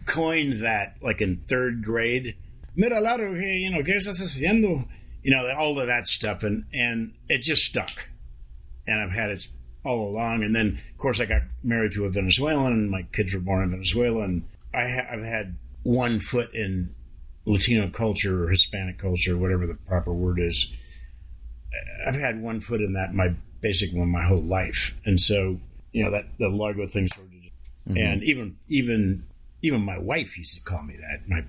coined that like in third grade. Mira, Largo, ¿qué estás haciendo? All of that stuff. And it just stuck. And I've had it all along. And then, of course, I got married to a Venezuelan, and my kids were born in Venezuela. And I've had one foot in Latino culture or Hispanic culture, whatever the proper word is. I've had one foot in that my whole life. And so, that the Largo thing sort of just, and even my wife used to call me that.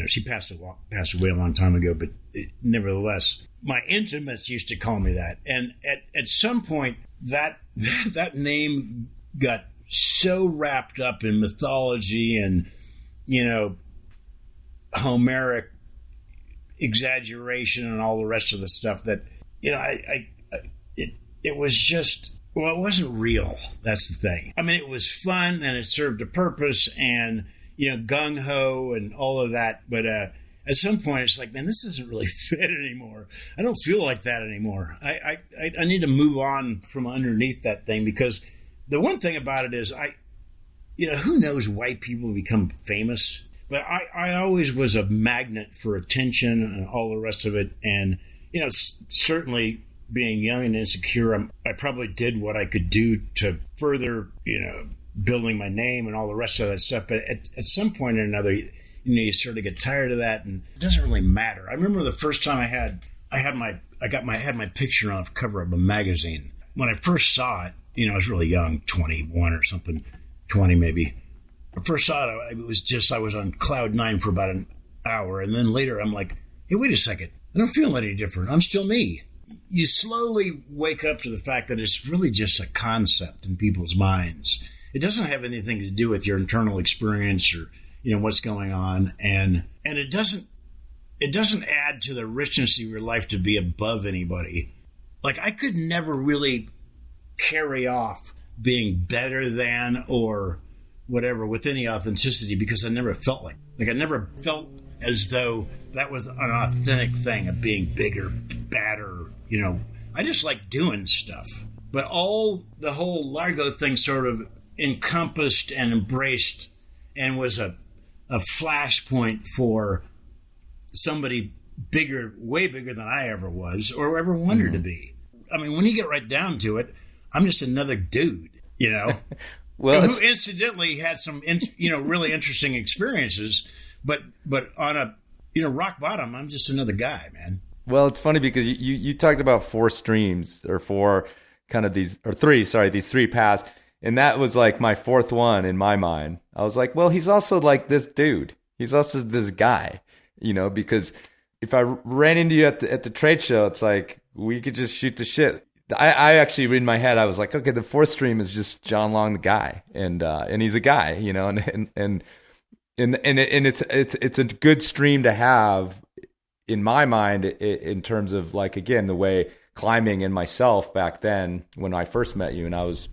She passed away a long time ago, but nevertheless, my intimates used to call me that. And at some point, that name got so wrapped up in mythology and, Homeric exaggeration and all the rest of the stuff that, it was just, well, it wasn't real. That's the thing. I mean, it was fun and it served a purpose and, gung-ho and all of that. But at some point, it's like, man, this doesn't really fit anymore. I don't feel like that anymore. I need to move on from underneath that thing, because the one thing about it is who knows why people become famous? But I always was a magnet for attention and all the rest of it. And, certainly being young and insecure, I probably did what I could do to further, building my name and all the rest of that stuff. But at some point or another, you sort of get tired of that, and it doesn't really matter. I remember the first time I had my picture on the cover of a magazine. When I first saw it, I was really young, 21 or something, 20 maybe. I first saw it, it was just, I was on cloud nine for about an hour. And then later I'm like, hey, wait a second. I don't feel any different. I'm still me. You slowly wake up to the fact that it's really just a concept in people's minds. It doesn't have anything to do with your internal experience or, what's going on. And it doesn't add to the richness of your life to be above anybody. Like, I could never really carry off being better than or whatever with any authenticity, because I never felt like I never felt as though that was an authentic thing of being bigger, badder, I just like doing stuff. But the whole Largo thing sort of encompassed and embraced and was a flashpoint for somebody bigger, way bigger than I ever was or ever wanted to be. I mean, when you get right down to it, I'm just another dude, well, who incidentally had some, really interesting experiences, but on a, rock bottom, I'm just another guy, man. Well, it's funny because you talked about four streams or four kind of these three paths. And that was like my fourth one in my mind. I was like, well, he's also like this dude. He's also this guy, because if I ran into you at the trade show, it's like we could just shoot the shit. I actually, in my head, I was like, okay, the fourth stream is just John Long, the guy, and he's a guy, and it's a good stream to have in my mind in terms of, like, again, the way climbing and myself back then when I first met you and I was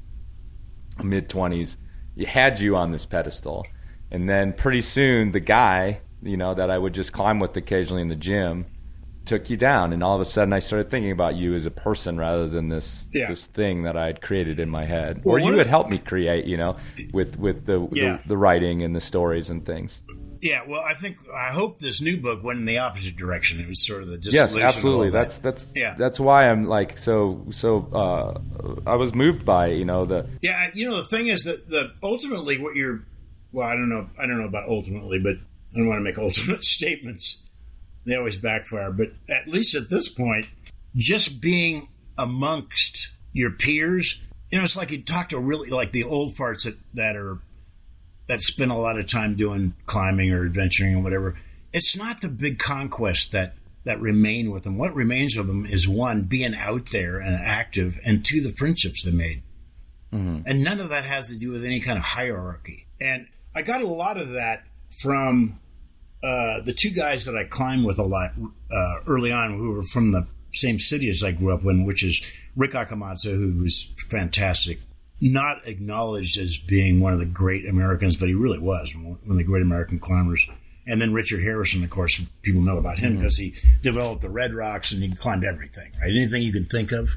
mid-20s, you had you on this pedestal, and then pretty soon the guy that I would just climb with occasionally in the gym took you down, and all of a sudden I started thinking about you as a person rather than this thing that I had created in my head, or you had helped me create, with the writing and the stories and things. Yeah, well, I hope this new book went in the opposite direction. It was sort of the yes, absolutely. That's why I'm like so. I was moved by the. Yeah, the thing is that ultimately what you're. Well, I don't know about ultimately, but I don't want to make ultimate statements. They always backfire. But at least at this point, just being amongst your peers, it's like you talk to really like the old farts that spend a lot of time doing climbing or adventuring or whatever. It's not the big conquest that remain with them. What remains of them is, one, being out there and active, and two, the friendships they made. Mm-hmm. And none of that has to do with any kind of hierarchy. And I got a lot of that from the two guys that I climbed with a lot early on, who were from the same city as I grew up in, which is Rick Akamatsu, who was fantastic. Not acknowledged as being one of the great Americans, but he really was one of the great American climbers. And then Richard Harrison, of course, people know about him because he developed the Red Rocks and he climbed everything, right? Anything you can think of,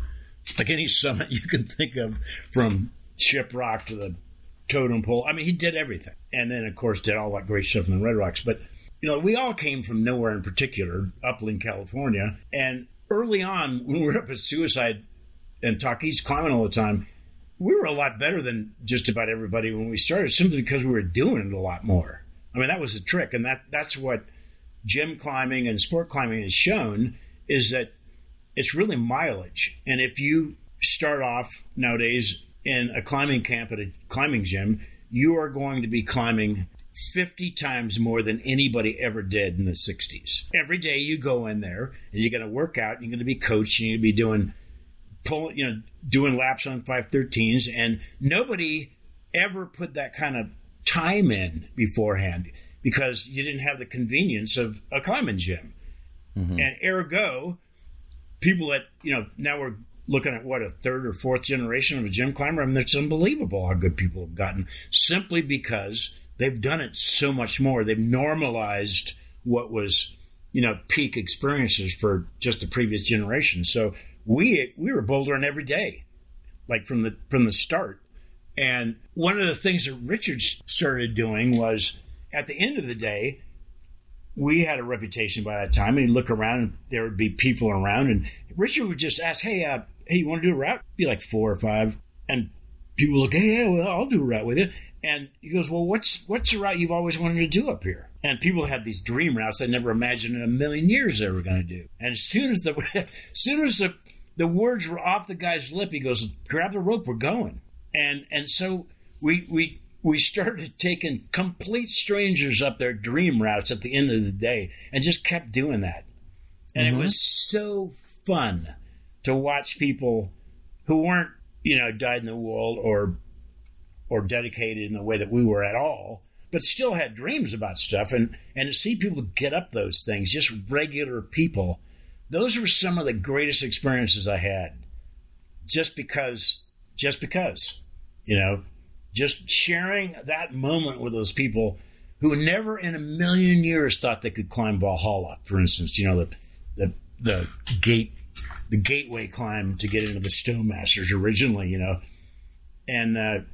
like any summit you can think of, from Shiprock to the Totem Pole. I mean, he did everything. And then, of course, did all that great stuff in the Red Rocks. But, we all came from nowhere in particular, Upland, California. And early on, when we were up at Suicide and Talkies climbing all the time, we were a lot better than just about everybody when we started, simply because we were doing it a lot more. I mean, that was the trick. And that's what gym climbing and sport climbing has shown, is that it's really mileage. And if you start off nowadays in a climbing camp at a climbing gym, you are going to be climbing 50 times more than anybody ever did in the 60s. Every day you go in there and you're going to work out, and you're going to be coached, and you're going to be doing laps on 513s, and nobody ever put that kind of time in beforehand because you didn't have the convenience of a climbing gym. Mm-hmm. And ergo, people that, now we're looking at a third or fourth generation of a gym climber. I mean, it's unbelievable how good people have gotten, simply because they've done it so much more. They've normalized what was, peak experiences for just the previous generation. So we were bouldering every day, like from the start. And one of the things that Richard started doing was, at the end of the day, we had a reputation by that time, and he'd look around and there would be people around, and Richard would just ask, hey, you want to do a route? It'd be like 4 or 5, and people would look, hey, yeah, well, I'll do a route with you. And he goes, well, what's a route you've always wanted to do up here? And people had these dream routes they never imagined in a million years they were going to do. And as soon as the words were off the guy's lip, he goes, grab the rope, we're going. And so we started taking complete strangers up their dream routes at the end of the day, and just kept doing that. And It was so fun to watch people who weren't, dyed in the wool or dedicated in the way that we were at all, but still had dreams about stuff, and to see people get up those things, just regular people. Those were some of the greatest experiences I had, just because, just sharing that moment with those people who never in a million years thought they could climb Valhalla, for instance, the gateway climb to get into the Stone Masters originally, and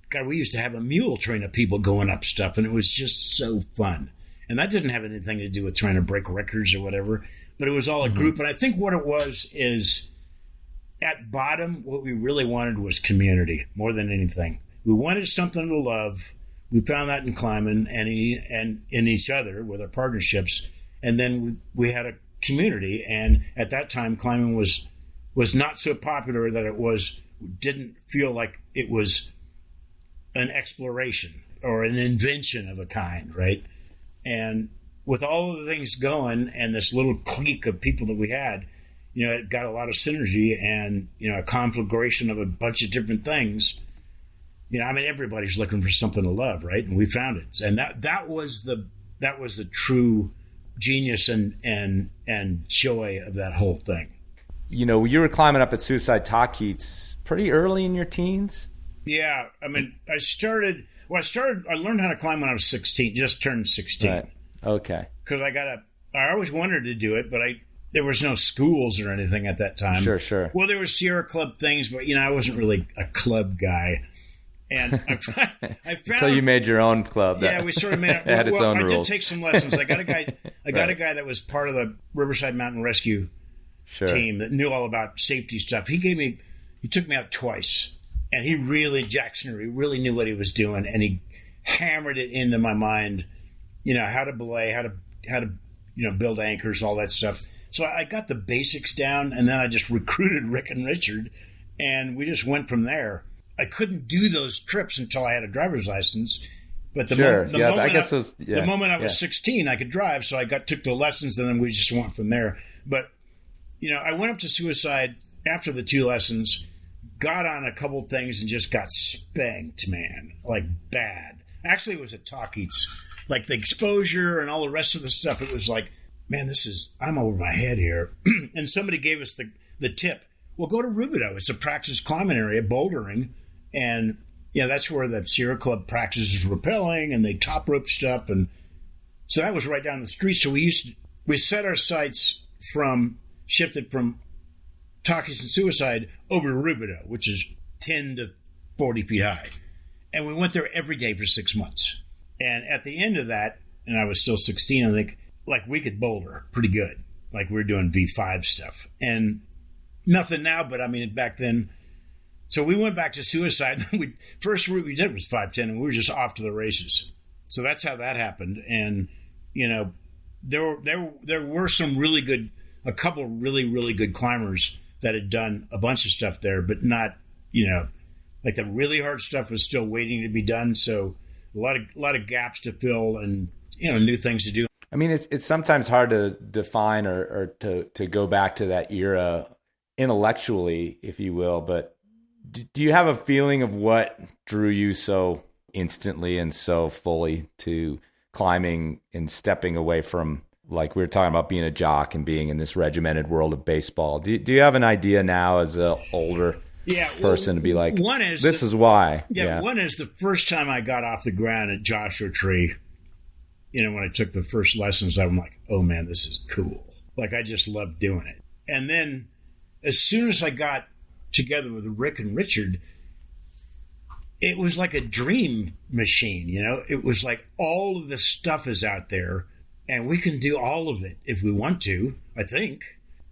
God, we used to have a mule train of people going up stuff, and it was just so fun. And that didn't have anything to do with trying to break records or whatever, but it was all a group. And I think what it was is, at bottom, what we really wanted was community more than anything. We wanted something to love. We found that in climbing and in each other with our partnerships. And then we had a community. And at that time, climbing was not so popular that didn't feel like it was an exploration or an invention of a kind, right? And with all of the things going and this little clique of people that we had, it got a lot of synergy and, a conflagration of a bunch of different things. Everybody's looking for something to love, right? And we found it. And that was the true genius and joy of that whole thing. You were climbing up at Suicide Talkeets pretty early in your teens? Yeah. I learned how to climb when I was 16, just turned 16. Right. Okay. Because I always wanted to do it, but there was no schools or anything at that time. Sure. Well, there were Sierra Club things, but, I wasn't really a club guy. And I found... Until you made your own club. Yeah, we sort of made it. Had its own rules. I did take some lessons. I got a guy that was part of the Riverside Mountain Rescue team that knew all about safety stuff. He took me out twice, and Jackson really knew what he was doing, and he hammered it into my mind, how to belay, how to build anchors, all that stuff. So I got the basics down, and then I just recruited Rick and Richard, and we just went from there. I couldn't do those trips until I had a driver's license. But the moment I was 16, I could drive, so I took the lessons, and then we just went from there. But, I went up to Suicide after the 2 lessons, got on a couple things, and just got spanked, man, like bad. Actually, it was at Talkeets. Like the exposure and all the rest of the stuff, it was like, man, I'm over my head here. And somebody gave us the tip. Well, go to Rubidoux. It's a practice climbing area, bouldering. And, that's where the Sierra Club practices rappelling and they top rope stuff. And so that was right down the street. So we set our sights shifted from Talkeets and Suicide over to Rubidoux, which is 10 to 40 feet high. And we went there every day for 6 months. And at the end of that, and I was still 16, I think, like we could boulder pretty good. Like we were doing V5 stuff. And nothing now, but back then. So we went back to Suicide. First route we did was 510, and we were just off to the races. So that's how that happened. And, there were some really good, a couple really, really good climbers that had done a bunch of stuff there, but not, like the really hard stuff was still waiting to be done. So a lot of gaps to fill and, new things to do. It's sometimes hard to define or to go back to that era intellectually, if you will, but do you have a feeling of what drew you so instantly and so fully to climbing and stepping away from, like we were talking about, being a jock and being in this regimented world of baseball? Do you have an idea now as an older person to be like, this is why? Yeah, one is the first time I got off the ground at Joshua Tree, when I took the first lessons, I'm like, oh man, this is cool. Like I just loved doing it. And then as soon as I got together with Rick and Richard, it was like a dream machine, It was like all of the stuff is out there, and we can do all of it if we want to, I think.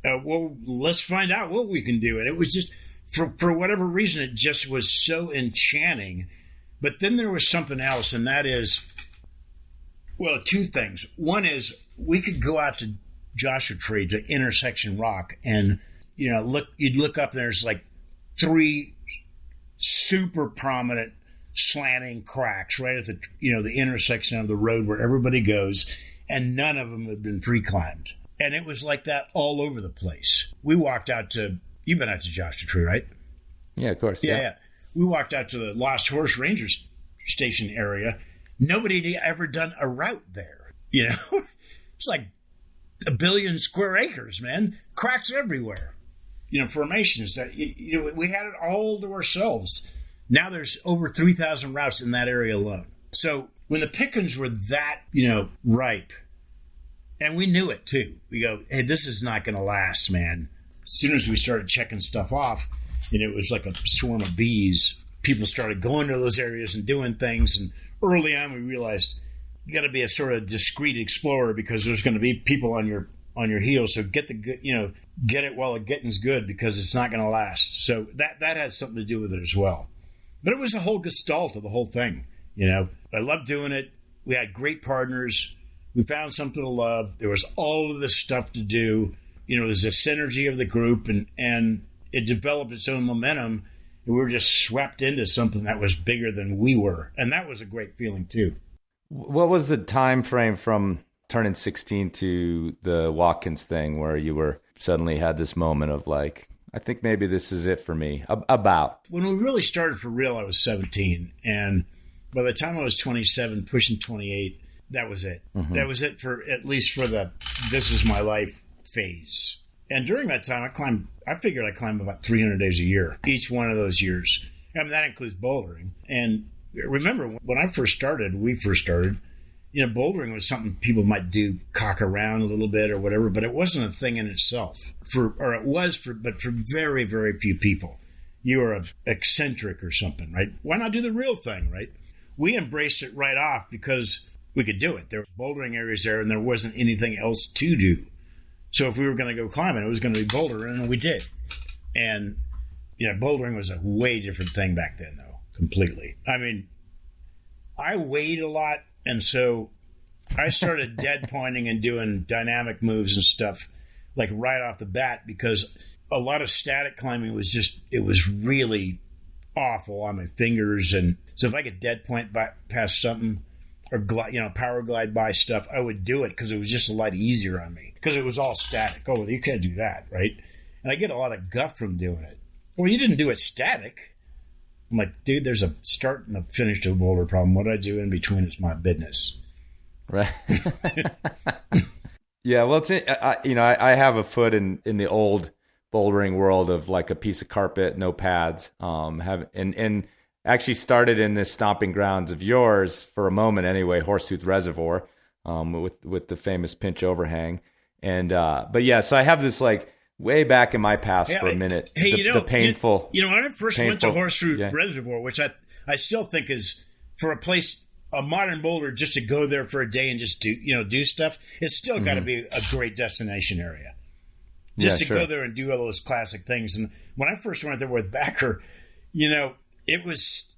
Well, let's find out what we can do. And it was just, for whatever reason, it just was so enchanting. But then there was something else, and that is, well, 2 things. One is we could go out to Joshua Tree, to Intersection Rock, and you'd look up and there's like 3 super prominent slanting cracks right at the the intersection of the road where everybody goes, and none of them had been free climbed. And it was like that all over the place. We walked out to, you've been out to Joshua Tree, right? Yeah, of course. Yeah. We walked out to the Lost Horse Ranger Station area. Nobody had ever done a route there. It's like 1 billion square acres, man. Cracks everywhere. Formations that, we had it all to ourselves. Now there's over 3,000 routes in that area alone. So when the pickings were that, ripe, and we knew it too, we go, hey, this is not going to last, man. As soon as we started checking stuff off, it was like a swarm of bees. People started going to those areas and doing things. And early on, we realized you got to be a sort of discreet explorer because there's going to be people on your heels. So get the good, get it while the getting's good, because it's not going to last. So that had something to do with it as well. But it was a whole gestalt of the whole thing. I loved doing it. We had great partners. We found something to love. There was all of this stuff to do. There's a synergy of the group, and it developed its own momentum. we were just swept into something that was bigger than we were. And that was a great feeling too. What was the time frame from turning 16 to the Watkins thing where you were suddenly had this moment of like, I think maybe this is it for me? About when we really started for real, I was 17, and by the time I was 27, pushing 28, that was it. Mm-hmm. That was it for at least for the this is my life phase. And during that time, I figured I climbed about 300 days a year, each one of those years. I mean, that includes bouldering. And remember, when we first started, bouldering was something people might do, cock around a little bit or whatever, but it wasn't a thing in itself. But for very, very few people. You were an eccentric or something, right? Why not do the real thing, right? We embraced it right off because we could do it. There were bouldering areas there, and there wasn't anything else to do. So if we were going to go climbing, it was going to be bouldering, and we did. And, bouldering was a way different thing back then, though, completely. I mean, I weighed a lot, and so I started dead pointing and doing dynamic moves and stuff, like right off the bat, because a lot of static climbing it was really awful on my fingers. And so if I could dead point past something or power glide by stuff, I would do it because it was just a lot easier on me because it was all static. Oh, well, you can't do that, right? And I get a lot of guff from doing it. Well, you didn't do it static. I'm like, dude, there's a start and a finish to a boulder problem. What I do in between is my business. Right. Yeah. Well, I have a foot in the old bouldering world of like a piece of carpet, no pads, and actually started in this stomping grounds of yours for a moment anyway, Horsetooth Reservoir, with the famous pinch overhang. And, but yeah, so I have this like way back in my past for a minute, the painful. When I first went to Horsetooth Reservoir, which I still think is for a modern boulder, just to go there for a day and just do stuff, it's still got to be a great destination area. Just to go there and do all those classic things. And when I first went there with Backer, it was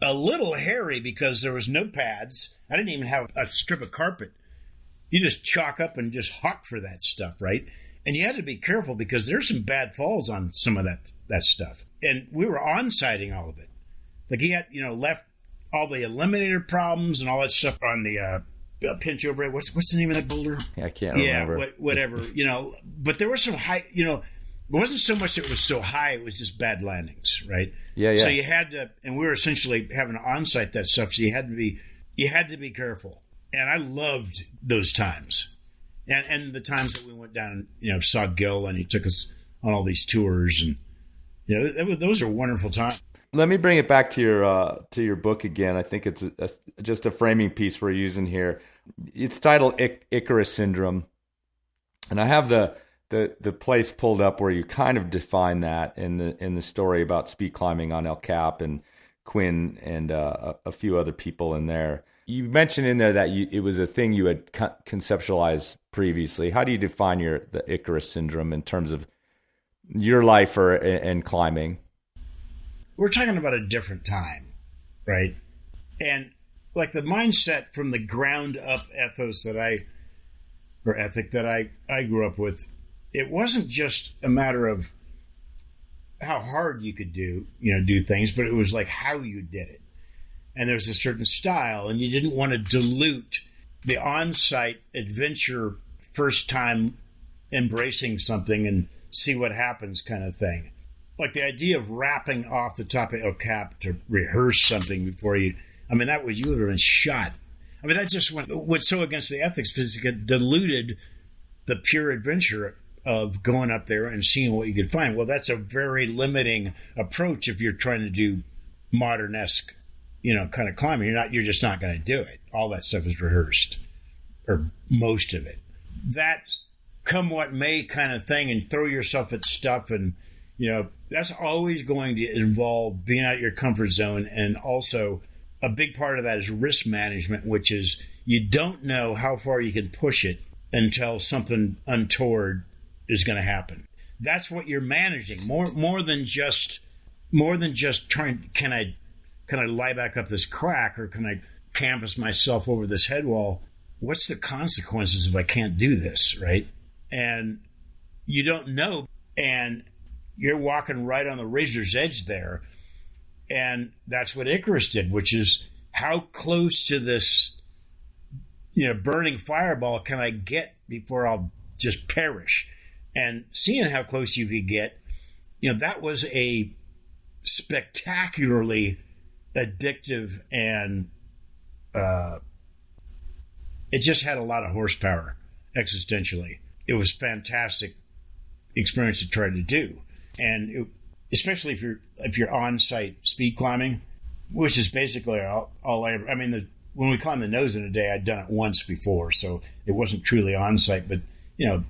a little hairy because there was no pads. I didn't even have a strip of carpet. You just chalk up and just huck for that stuff, right? And you had to be careful because there's some bad falls on some of that stuff. And we were on-sighting all of it. Like he had, left all the eliminator problems and all that stuff on the pinch over it. What's the name of that boulder? I can't remember. Yeah, whatever. But there was some high, it wasn't so much that it was so high, it was just bad landings, right? Yeah. So you had to, and we were essentially having to on-site that stuff, so you had to be careful. And I loved those times. And the times that we went down and, saw Gil and he took us on all these tours and, those are wonderful times. Let me bring it back to your book again. I think it's just a framing piece we're using here. It's titled Icarus Syndrome. And I have the place pulled up where you kind of define that in the story about speed climbing on El Cap and Quinn and a few other people in there. You mentioned in there that it was a thing you had conceptualized previously. How do you define the Icarus Syndrome in terms of your life and climbing? We're talking about a different time, right? And like the mindset from the ground up ethic that I grew up with, it wasn't just a matter of how hard you could do things, but it was like how you did it. And there's a certain style, and you didn't want to dilute the on-site adventure, first time embracing something and see what happens kind of thing. Like the idea of rapping off the top of El Cap to rehearse something before you would have been shot. I mean, that just what's so against the ethics because it diluted the pure adventure of going up there and seeing what you could find. Well, that's a very limiting approach if you're trying to do modern-esque, kind of climbing. You're just not going to do it. All that stuff is rehearsed, or most of it. That come what may kind of thing, and throw yourself at stuff, and that's always going to involve being out of your comfort zone. And also a big part of that is risk management, which is you don't know how far you can push it until something untoward is going to happen. That's what you're managing more than just trying, can I lie back up this crack, or can I campus myself over this head wall? What's the consequences if I can't do this, right? And you don't know. And you're walking right on the razor's edge there. And that's what Icarus did, which is how close to this, burning fireball can I get before I'll just perish? And seeing how close you could get, that was a spectacularly addictive, and it just had a lot of horsepower existentially. It was a fantastic experience to try to do. And especially if you're on-site speed climbing, which is basically all I ever. I mean, when we climbed the nose in a day, I'd done it once before, so it wasn't truly on-site. But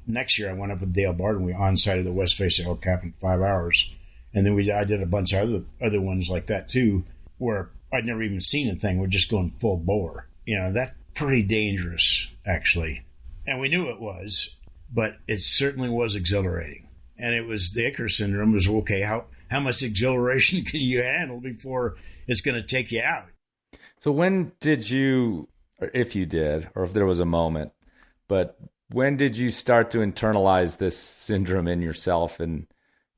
next year I went up with Dale Barton. We on-sited the west face of El Cap in 5 hours, and then I did a bunch of other ones like that too, where I'd never even seen a thing. We're just going full bore. That's pretty dangerous, actually, and we knew it was, but it certainly was exhilarating. And it was the Icarus syndrome was, okay, how much exhilaration can you handle before it's going to take you out? So when did you, or if you did, or if there was a moment, but when did you start to internalize this syndrome in yourself? And,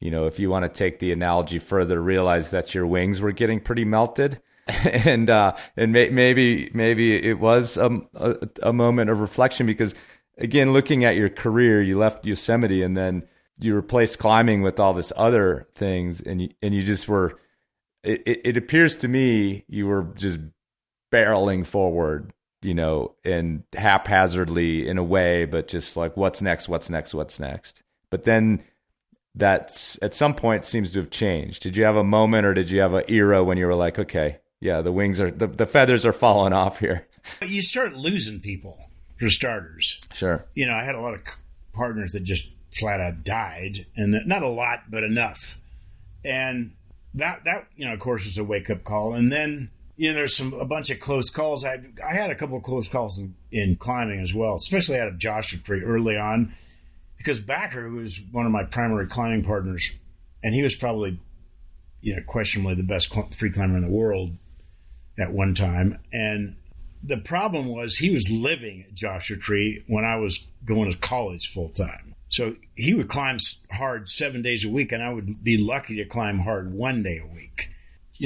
if you want to take the analogy further, realize that your wings were getting pretty melted. and maybe it was a moment of reflection, because, again, looking at your career, you left Yosemite and then you replaced climbing with all this other things, and you just were. It appears to me you were just barreling forward, and haphazardly in a way, but just like, what's next? But then that's at some point seems to have changed. Did you have a moment, or did you have an era when you were like, okay, yeah, the wings are the feathers are falling off here? You start losing people, for starters. Sure. I had a lot of partners that just flat out died, and not a lot, but enough. And that of course, was a wake up call. And then there's a bunch of close calls. I had a couple of close calls in climbing as well, especially out of Joshua Tree early on, because Backer, who was one of my primary climbing partners, and he was probably questionably the best free climber in the world at one time. And the problem was he was living at Joshua Tree when I was going to college full time. So he would climb hard 7 days a week, and I would be lucky to climb hard 1 day a week.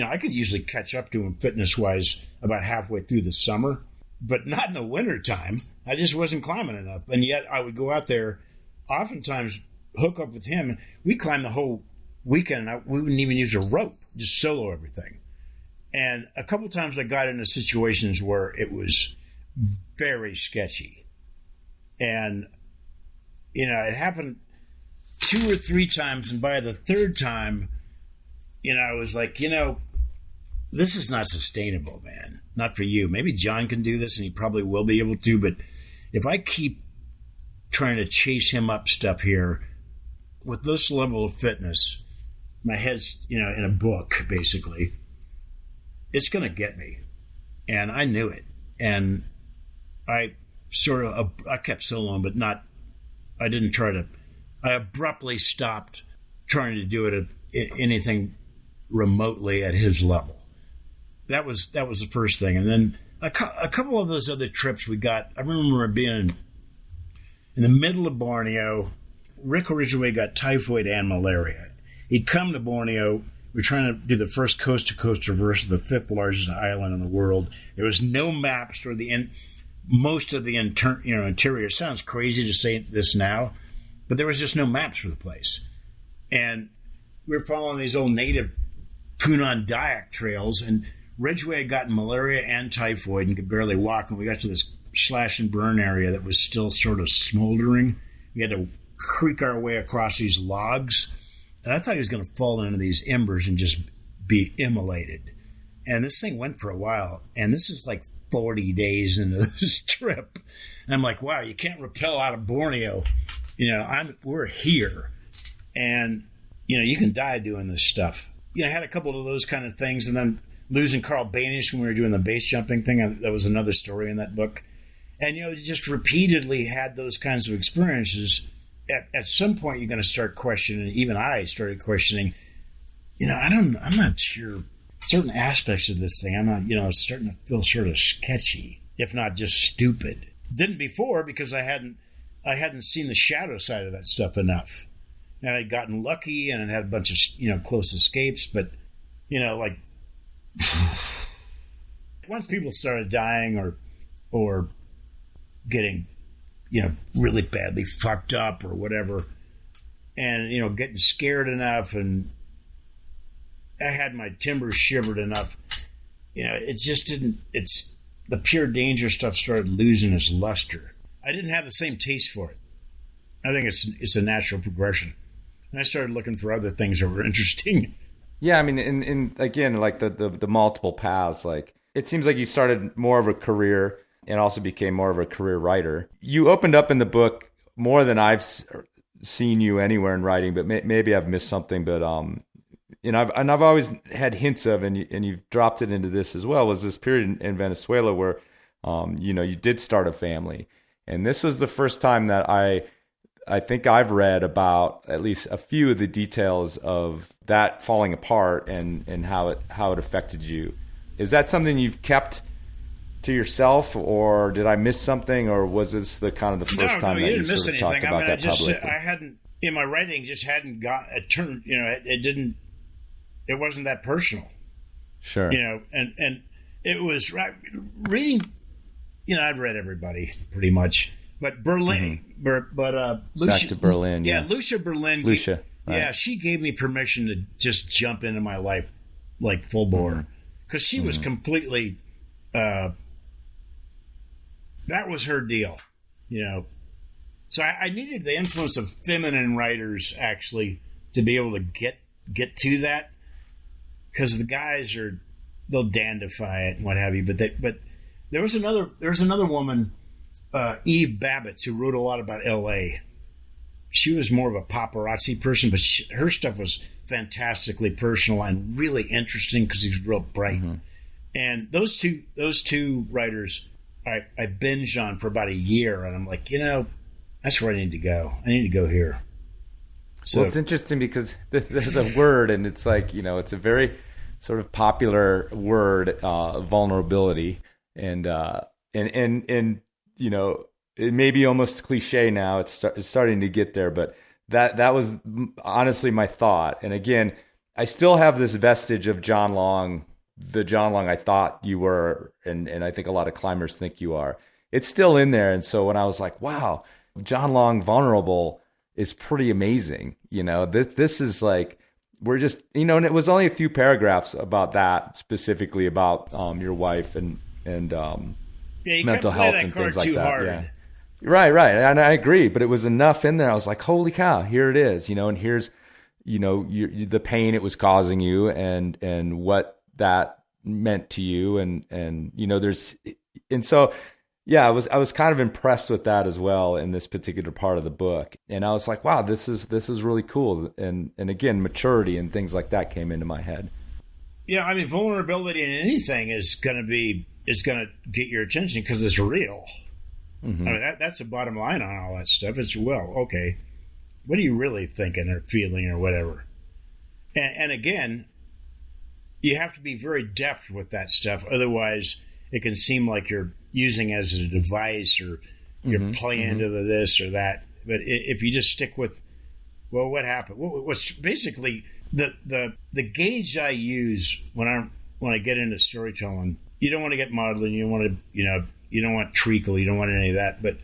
I could usually catch up to him fitness-wise about halfway through the summer, but not in the wintertime. I just wasn't climbing enough. And yet I would go out there, oftentimes hook up with him. We climbed the whole weekend, and we wouldn't even use a rope, just solo everything. And a couple times I got into situations where it was very sketchy. And it happened 2 or 3 times, and by the third time, I was like, this is not sustainable, man. Not for you. Maybe John can do this, and he probably will be able to, but if I keep trying to chase him up stuff here with this level of fitness, my head's, in a book, basically, it's going to get me. And I knew it. And I kept soloing, but I didn't try to, I abruptly stopped trying to do it at anything remotely at his level. That was the first thing. And then a couple of those other trips we got, I remember being in the middle of Borneo. Rick Ridgway got typhoid and malaria. He'd come to Borneo. We were trying to do the first coast-to-coast traverse of the 5th largest island in the world. There was no maps for most of the interior. It sounds crazy to say this now, but there was just no maps for the place. And we were following these old native Punan Dayak trails, and Ridgway had gotten malaria and typhoid and could barely walk. And we got to this slash and burn area that was still sort of smoldering. We had to creak our way across these logs. And I thought he was going to fall into these embers and just be immolated. And this thing went for a while. And this is like 40 days into this trip. And I'm like, wow, you can't rappel out of Borneo. We're here. And, you can die doing this stuff. I had a couple of those kind of things. And then losing Carl Banish when we were doing the base jumping thing. That was another story in that book. And, just repeatedly had those kinds of experiences. At some point, you're going to start questioning. Even I started questioning. I'm not sure certain aspects of this thing. I'm not. It's starting to feel sort of sketchy, if not just stupid. Didn't before because I hadn't seen the shadow side of that stuff enough. and I'd gotten lucky and I had a bunch of, close escapes. But, like once people started dying or getting, really badly fucked up or whatever, and, getting scared enough, and I had my timbers shivered enough, it just didn't, the pure danger stuff started losing its luster. I didn't have the same taste for it. I think it's a natural progression. And I started looking for other things that were interesting. Yeah, I mean, in again, like the multiple paths, like it seems like you started more of a career and also became more of a career writer. You opened up in the book more than I've seen you anywhere in writing, but maybe I've missed something. But I've always had hints of, and you've dropped it into this as well, was this period in Venezuela where, you did start a family, and this was the first time that I think I've read about at least a few of the details of that falling apart and how it affected you. Is that something you've kept to yourself, or did I miss something, or was this the first time that you sort of talked about that publicly? I hadn't, in my writing, just hadn't got a turn. It wasn't that personal. Sure. And it was reading. I'd read everybody pretty much. But Berlin, but Lucia, back to Berlin, yeah. Lucia Berlin. Lucia, right. Yeah, she gave me permission to just jump into my life like full bore, because she was completely. That was her deal, So I needed the influence of feminine writers actually to be able to get to that, because the guys they'll dandify it and what have you. But there was another woman. Eve Babbitts, who wrote a lot about L.A. She was more of a paparazzi person, but her stuff was fantastically personal and really interesting because he was real bright. Mm-hmm. And those two writers, I binged on for about a year, and I'm like, that's where I need to go. I need to go here. So well, it's interesting because there's a word, and it's like, it's a very sort of popular word, vulnerability, and it may be almost cliche now. It's starting to get there, but that was honestly my thought. And again, I still have this vestige of John Long, the John Long I thought you were, and I think a lot of climbers think you are. It's still in there. And so when I was like, wow, John Long vulnerable is pretty amazing. This is like, we're just, and it was only a few paragraphs about that, specifically about your wife and mental health and things like that. Hard. Yeah. Right. And I agree, but it was enough in there. I was like, holy cow, here it is, and here's, the pain it was causing you and what that meant to you. I was kind of impressed with that as well in this particular part of the book. And I was like, wow, this is really cool. And again, maturity and things like that came into my head. Yeah. I mean, vulnerability in anything is going to get your attention because it's real. Mm-hmm. I mean, that's the bottom line on all that stuff. It's, okay, what are you really thinking or feeling or whatever? And again, you have to be very deft with that stuff. Otherwise, it can seem like you're using it as a device or you're playing to this or that. But if you just stick with, what happened? What's basically the gauge I use when I get into storytelling. You don't want to get maudlin. You don't want to, you don't want treacle. You don't want any of that. But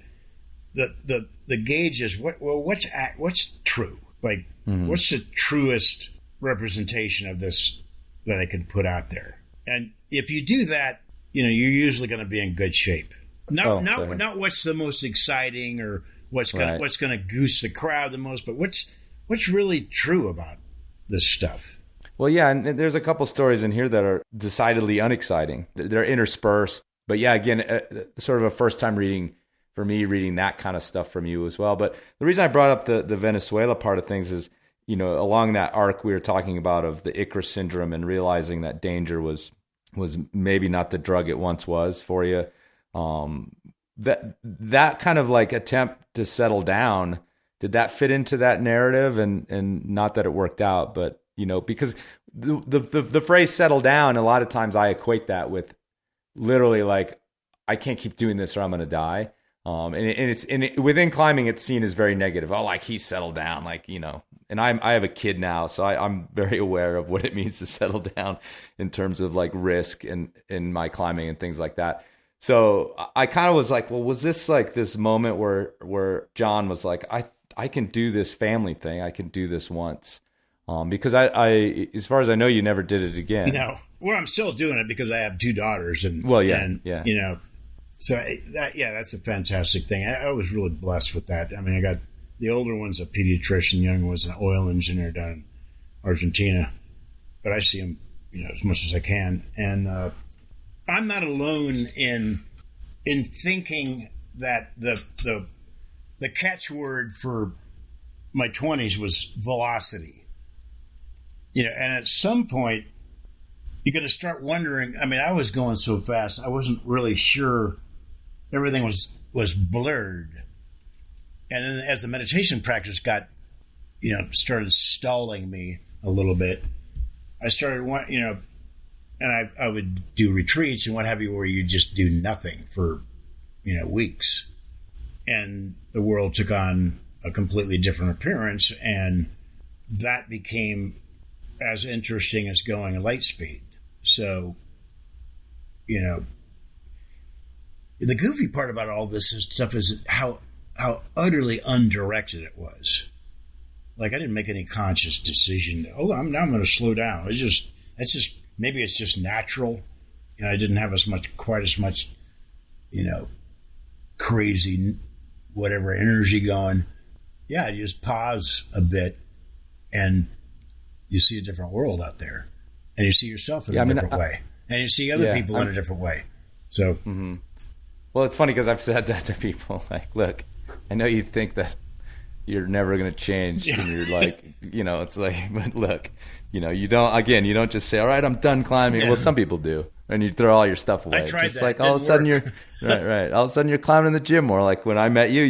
the gauge is what's true? Like, what's the truest representation of this that I can put out there? And if you do that, you're usually going to be in good shape. Not what's the most exciting or what's going to goose the crowd the most, but what's really true about this stuff. Well, yeah, and there's a couple stories in here that are decidedly unexciting. They're interspersed. But yeah, again, sort of a first-time reading for me, reading that kind of stuff from you as well. But the reason I brought up the Venezuela part of things is, along that arc we were talking about of the Icarus syndrome and realizing that danger was maybe not the drug it once was for you. That kind of like attempt to settle down, did that fit into that narrative? And not that it worked out, but because the phrase settle down, a lot of times I equate that with literally like, I can't keep doing this or I'm going to die. Within climbing, it's seen as very negative. Oh, like he's settled down, like, you know. And I have a kid now, so I'm very aware of what it means to settle down in terms of like risk and in my climbing and things like that. So I kind of was like, well, was this like this moment where John was like, I can do this family thing. I can do this once. Because I, as far as I know, you never did it again. No. Well, I'm still doing it because I have 2 daughters. And, yeah. You know, so that's a fantastic thing. I was really blessed with that. I mean, I got the older one's a pediatrician, the younger one's an oil engineer down in Argentina. But I see them, you know, as much as I can. And I'm not alone in thinking that the catchword for my 20s was velocity. You know, and at some point, you're going to start wondering. I mean, I was going so fast, I wasn't really sure. Everything was blurred. And then as the meditation practice started stalling me a little bit, I started, you know, and I would do retreats and what have you, where you just do nothing for, you know, weeks. And the world took on a completely different appearance, and that became as interesting as going at light speed. So, you know, the goofy part about all this stuff is how utterly undirected it was. Like, I didn't make any conscious decision. I'm going to slow down. Maybe it's just natural. You know, I didn't have quite as much, you know, crazy, whatever energy going. Yeah, you just pause a bit and you see a different world out there. And you see yourself in a different way. And you see other people in a different way. So, Well, it's funny because I've said that to people. Like, look, I know you think that you're never going to change. Yeah. And you're like, you know, it's like, but look, you know, you don't just say, all right, I'm done climbing. Yeah. Well, some people do. And you throw all your stuff away. I tried just that. like all of a sudden you're right. All of a sudden you're climbing in the gym more. Like when I met you,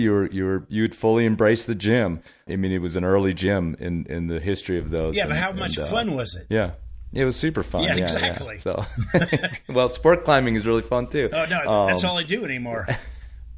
you'd fully embrace the gym. I mean, it was an early gym in the history of those. Yeah, but how much fun was it? Yeah. It was super fun. Yeah, exactly. Yeah. So, well, sport climbing is really fun too. Oh no, that's all I do anymore.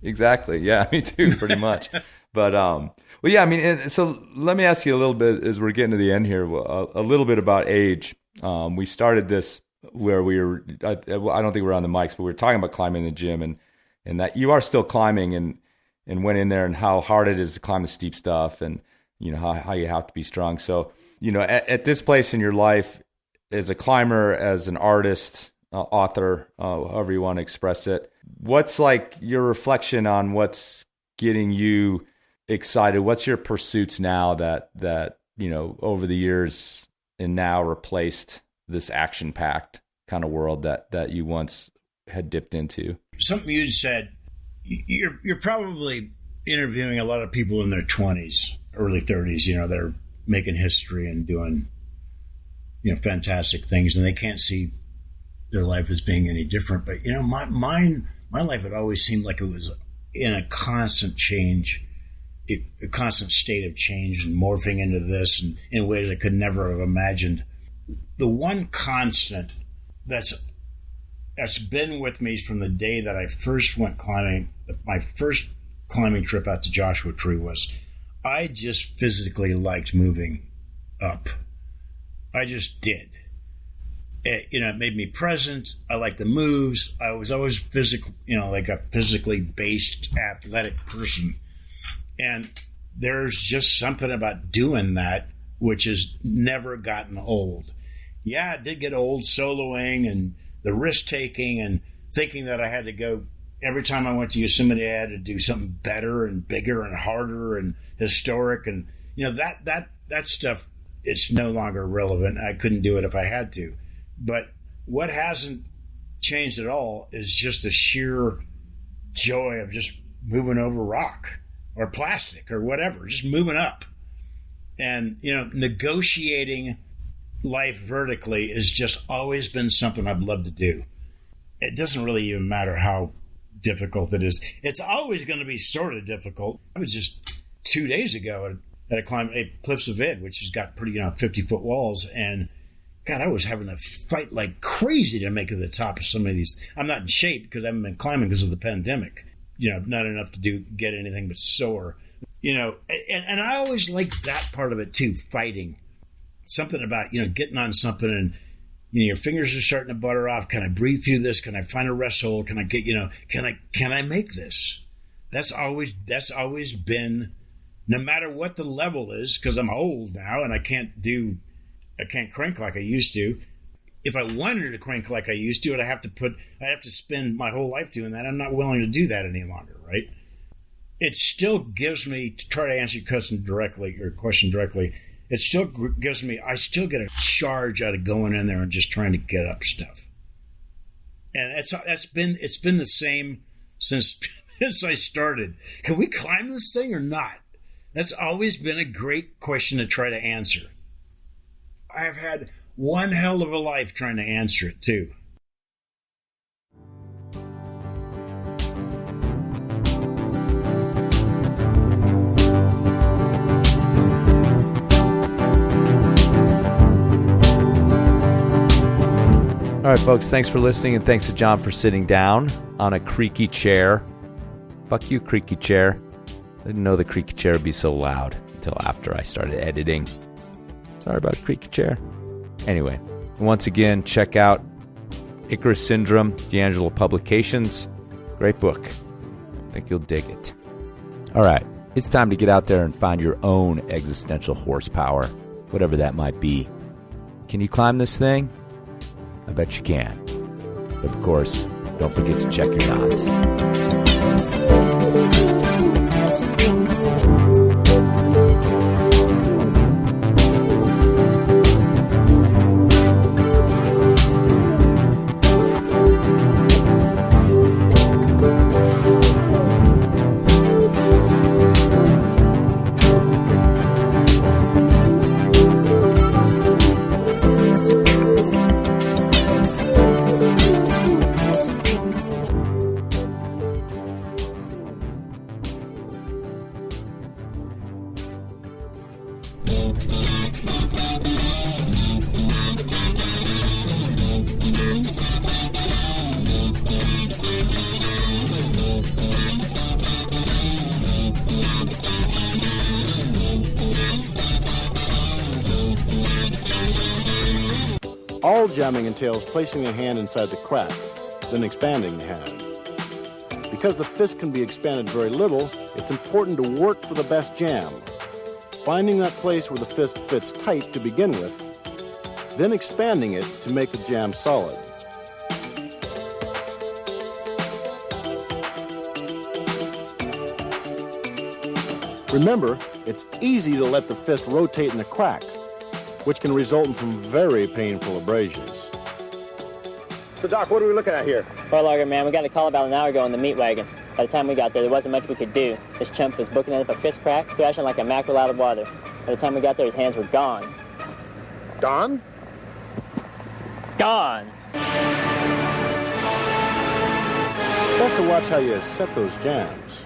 Exactly. Yeah, me too, pretty much. But well, yeah. I mean, so let me ask you a little bit as we're getting to the end here. A little bit about age. We started this where we were. I don't think we were on the mics, but we were talking about climbing in the gym and that you are still climbing and went in there and how hard it is to climb the steep stuff and you know how you have to be strong. So you know, at this place in your life, as a climber, as an artist, author, however you want to express it, what's like your reflection on what's getting you excited? What's your pursuits now that you know over the years and now replaced this action-packed kind of world that you once had dipped into? Something you said, you're probably interviewing a lot of people in their 20s, early 30s, you know, that are making history and doing, you know, fantastic things, and they can't see their life as being any different. But you know, my life had always seemed like it was in a constant change, a constant state of change and morphing into this and in ways I could never have imagined. The one constant that's been with me from the day that I first went climbing, my first climbing trip out to Joshua Tree, was I just physically liked moving up. I just did. It made me present. I liked the moves. I was always physical, you know, like a physically based athletic person. And there's just something about doing that which has never gotten old. Yeah, it did get old soloing and the risk taking and thinking that I had to go every time I went to Yosemite, I had to do something better and bigger and harder and historic. And, you know, that stuff, it's no longer relevant. I couldn't do it if I had to. But what hasn't changed at all is just the sheer joy of just moving over rock or plastic or whatever, just moving up. And, you know, negotiating life vertically has just always been something I've loved to do. It doesn't really even matter how difficult it is. It's always going to be sort of difficult. I was just 2 days ago at a climb at Cliffs of Id, which has got pretty, 50-foot walls, and God, I was having to fight like crazy to make it to the top of some of these. I'm not in shape because I haven't been climbing because of the pandemic. not enough to get anything but sore. And I always liked that part of it too, fighting. Something about, getting on something and, your fingers are starting to butter off. Can I breathe through this? Can I find a rest hold? Can I get, can I make this? That's always been, no matter what the level is, because I'm old now and I can't crank like I used to. If I wanted to crank like I used to, I'd have to spend my whole life doing that. I'm not willing to do that any longer, right? It still gives me, to try to answer your question directly, it still gives me, I still get a charge out of going in there and just trying to get up stuff. And it's been the same since I started. Can we climb this thing or not? That's always been a great question to try to answer. I've had one hell of a life trying to answer it too. All right, folks, thanks for listening, and thanks to John for sitting down on a creaky chair. Fuck you, creaky chair. I didn't know the creaky chair would be so loud until after I started editing. Sorry about a creaky chair. Anyway, once again, check out Icarus Syndrome, D'Angelo Publications. Great book. I think you'll dig it. All right, it's time to get out there and find your own existential horsepower, whatever that might be. Can you climb this thing? I bet you can. But of course, don't forget to check your knots. All jamming entails placing a hand inside the crack, then expanding the hand. Because the fist can be expanded very little, it's important to work for the best jam. Finding that place where the fist fits tight to begin with, then expanding it to make the jam solid. Remember, it's easy to let the fist rotate in the crack, which can result in some very painful abrasions. So, Doc, what are we looking at here? Well, Largo, man, we got a call about an hour ago on the meat wagon. By the time we got there wasn't much we could do. This chump was booking up a fist crack, crashing like a mackerel out of water. By the time we got there, his hands were gone. Gone? Gone! Best to watch how you set those jams.